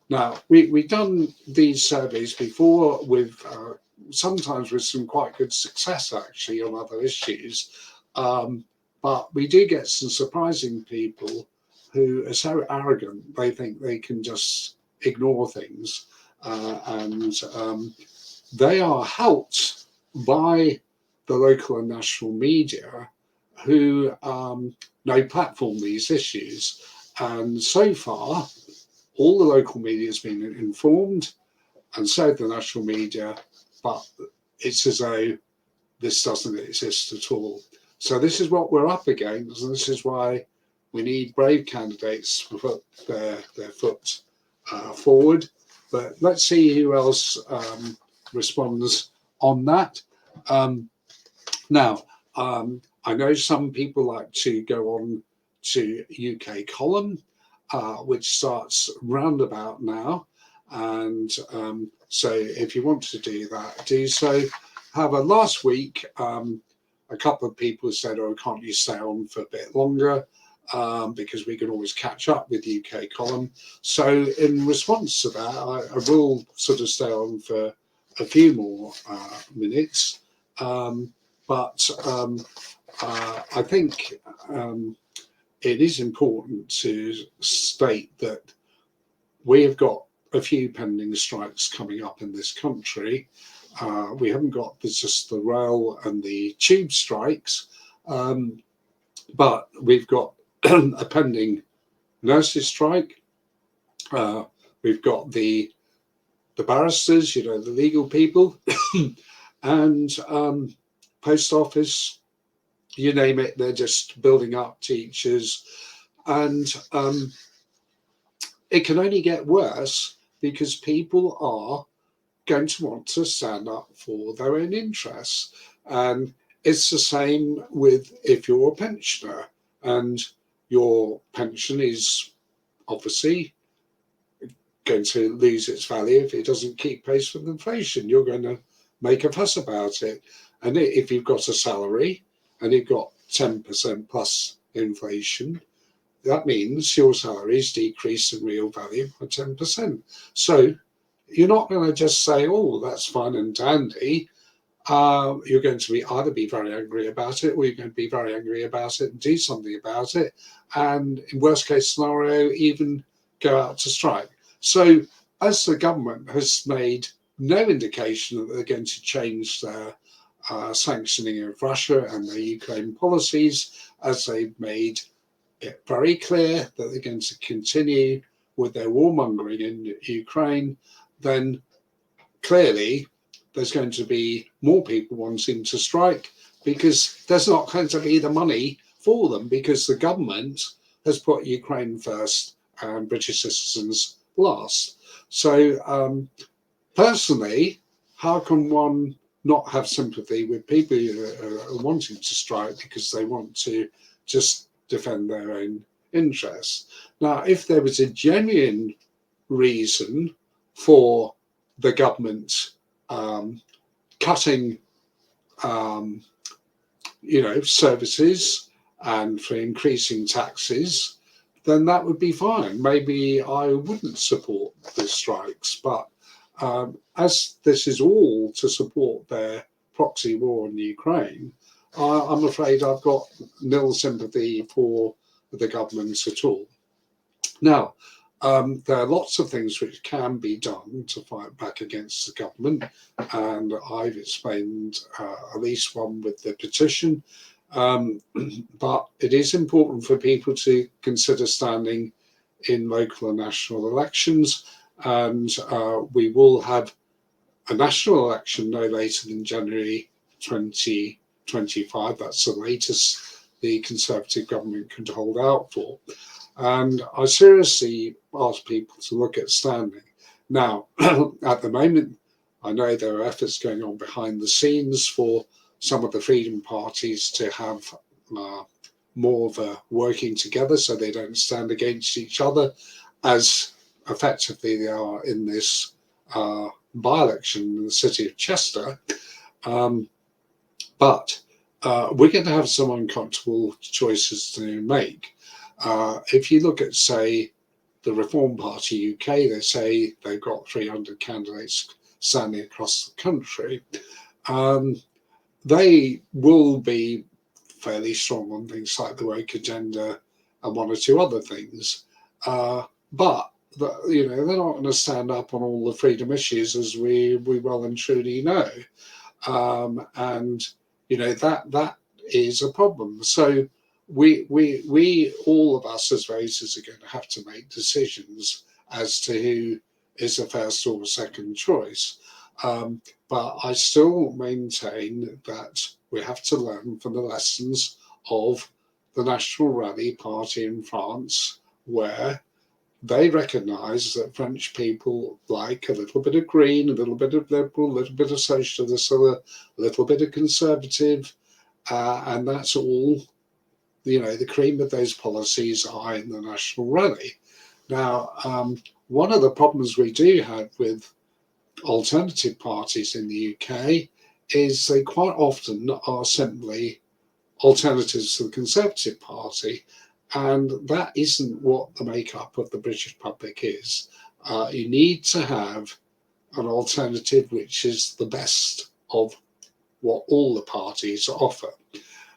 Now, we've done these surveys before with sometimes with some quite good success actually on other issues, but we do get some surprising people who are so arrogant they think they can just ignore things, and they are helped by the local and national media who platform these issues. And so far, all the local media has been informed, and so the national media, but it's as though this doesn't exist at all. So this is what we're up against, and this is why we need brave candidates to put their foot forward. But let's see who else responds on that. Now, I know some people like to go on to UK column, which starts roundabout now. And so if you want to do that, do so. However, last week, a couple of people said, oh, can't you stay on for a bit longer? Because we can always catch up with UK column. So in response to that, I will sort of stay on for a few more minutes. But I think it is important to state that we have got a few pending strikes coming up in this country. We haven't got just the rail and the tube strikes, but we've got a pending nurses strike. We've got the barristers, the legal people, and post office, you name it, they're just building up teachers. And it can only get worse because people are going to want to stand up for their own interests. And it's the same with if you're a pensioner and your pension is obviously going to lose its value if it doesn't keep pace with inflation. You're going to make a fuss about it. And if you've got a salary and you've got 10% plus inflation, that means your salaries decrease in real value by 10%. So you're not going to just say, oh, that's fine and dandy. You're going to either be very angry about it, or you're going to be very angry about it and do something about it. And in worst case scenario, even go out to strike. So as the government has made no indication that they're going to change their sanctioning of Russia and their Ukraine policies, as they've made it very clear that they're going to continue with their warmongering in Ukraine, then clearly there's going to be more people wanting to strike because there's not going to be the money for them because the government has put Ukraine first and British citizens last. So personally, how can one not have sympathy with people who are wanting to strike because they want to just defend their own interests? Now, if there was a genuine reason for the government cutting, services and for increasing taxes, then that would be fine. Maybe I wouldn't support the strikes, but as this is all to support their proxy war in Ukraine, I'm afraid I've got nil sympathy for the government at all. Now, there are lots of things which can be done to fight back against the government, and I've explained at least one with the petition. But it is important for people to consider standing in local and national elections, and we will have a national election no later than January 2025. That's the latest the Conservative government could hold out for. And I seriously ask people to look at standing. Now, at the moment, I know there are efforts going on behind the scenes for some of the freedom parties to have more of a working together so they don't stand against each other as effectively they are in this by-election in the city of Chester. But we're going to have some uncomfortable choices to make. If you look at, say, the Reform Party UK, they say they've got 300 candidates standing across the country. They will be fairly strong on things like the woke agenda and one or two other things. But they're not going to stand up on all the freedom issues, as we well and truly know. And that is a problem. So we all of us as voters are going to have to make decisions as to who is the first or second choice. But I still maintain that we have to learn from the lessons of the National Rally Party in France, where they recognise that French people like a little bit of green, a little bit of liberal, a little bit of socialist, a little bit of conservative, and that's all, the cream of those policies are in the National Rally. Now, one of the problems we do have with alternative parties in the UK is they quite often are simply alternatives to the Conservative Party, and that isn't what the makeup of the British public is. You need to have an alternative which is the best of what all the parties offer.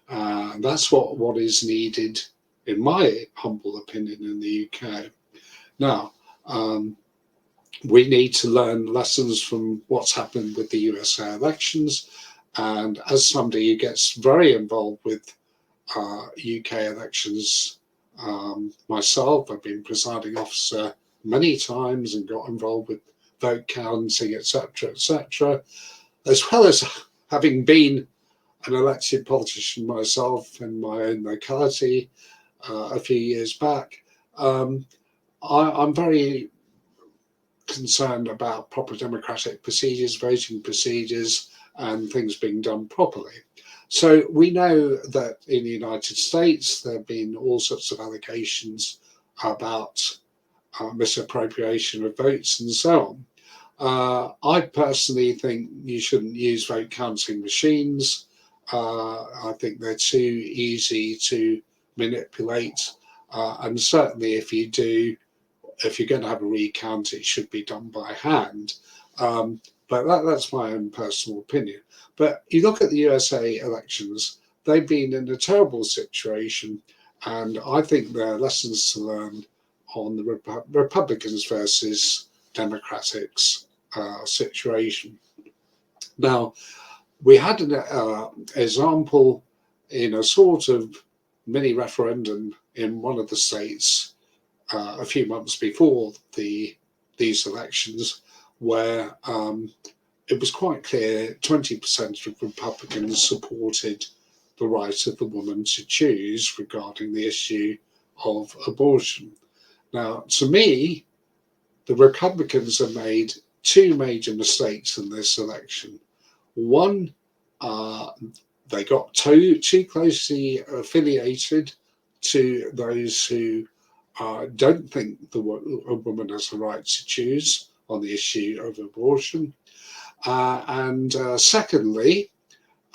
That's what is needed, in my humble opinion, in the UK. Now, we need to learn lessons from what's happened with the USA elections. And as somebody who gets very involved with UK elections myself, I've been presiding officer many times and got involved with vote counting, etc., as well as having been an elected politician myself in my own locality a few years back. I'm very concerned about proper democratic procedures, voting procedures, and things being done properly. So we know that in the United States there have been all sorts of allegations about misappropriation of votes and so on. I personally think you shouldn't use vote counting machines. I think they're too easy to manipulate, and certainly if you're going to have a recount, it should be done by hand. But that's my own personal opinion. But you look at the USA elections, they've been in a terrible situation, and I think there are lessons to learn on the Republicans versus Democrats situation. Now, we had an example in a sort of mini referendum in one of the states a few months before these elections, where it was quite clear 20% of Republicans supported the right of the woman to choose regarding the issue of abortion. Now, to me, the Republicans have made two major mistakes in this election. One, they got too closely affiliated to those who don't think a woman has the right to choose on the issue of abortion. And secondly,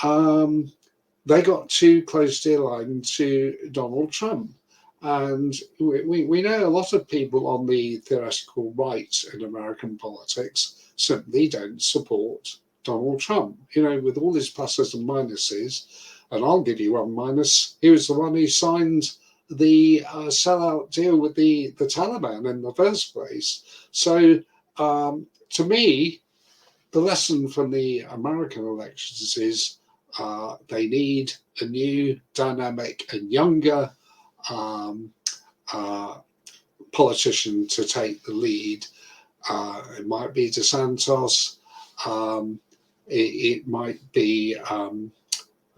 they got too closely aligned to Donald Trump. And we know a lot of people on the theoretical right in American politics simply don't support Donald Trump, with all his pluses and minuses. And I'll give you one minus. He was the one who signed the sellout deal with the Taliban in the first place. So to me, the lesson from the American elections is they need a new, dynamic and younger politician to take the lead. It might be DeSantis. It might be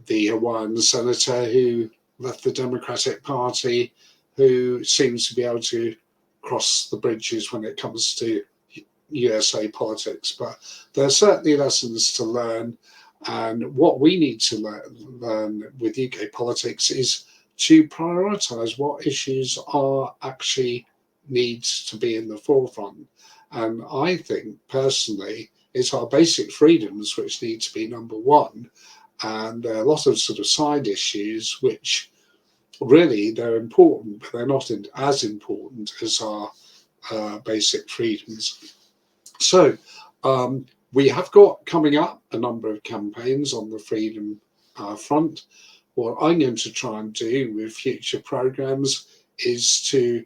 the Hawaiian senator who left the Democratic Party, who seems to be able to cross the bridges when it comes to USA politics. But there are certainly lessons to learn, and what we need to learn with UK politics is to prioritise what issues are actually needs to be in the forefront. And I think personally it's our basic freedoms which need to be number one, and there are a lot of sort of side issues which really they're important, but they're not as important as our basic freedoms. So we have got coming up a number of campaigns on the freedom front. What I'm going to try and do with future programs is to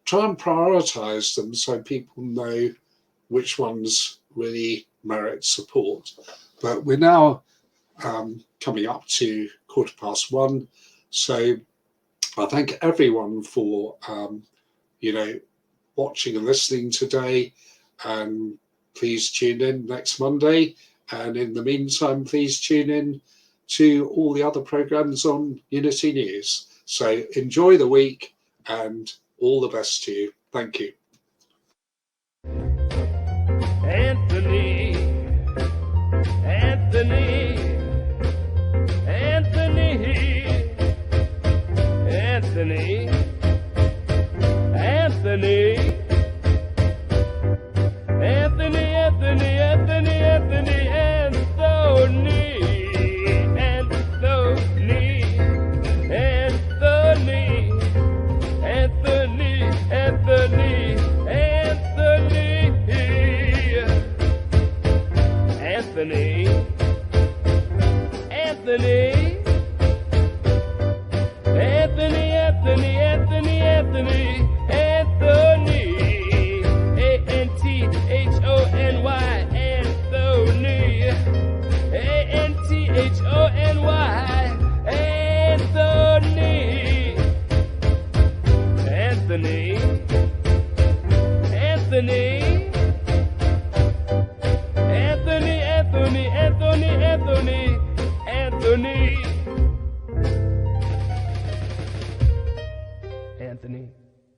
try and prioritise them so people know which ones really merit support. But we're now coming up to 1:15. So I thank everyone for watching and listening today, and please tune in next Monday, and in the meantime please tune in to all the other programs on Unity News. So enjoy the week and all the best to you. Thank you. Anthony, Anthony, Anthony, Anthony, Anthony, Anthony, Anthony, Anthony, Anthony, Anthony, Anthony, Anthony, Anthony, Anthony, Anthony, Anthony, Anthony, Anthony, Anthony, A-N-T-H-O-N-Y, Anthony, A-N-T-H-O-N-Y, Anthony, Anthony, Anthony, Anthony, Anthony, Anthony, Anthony, Anthony.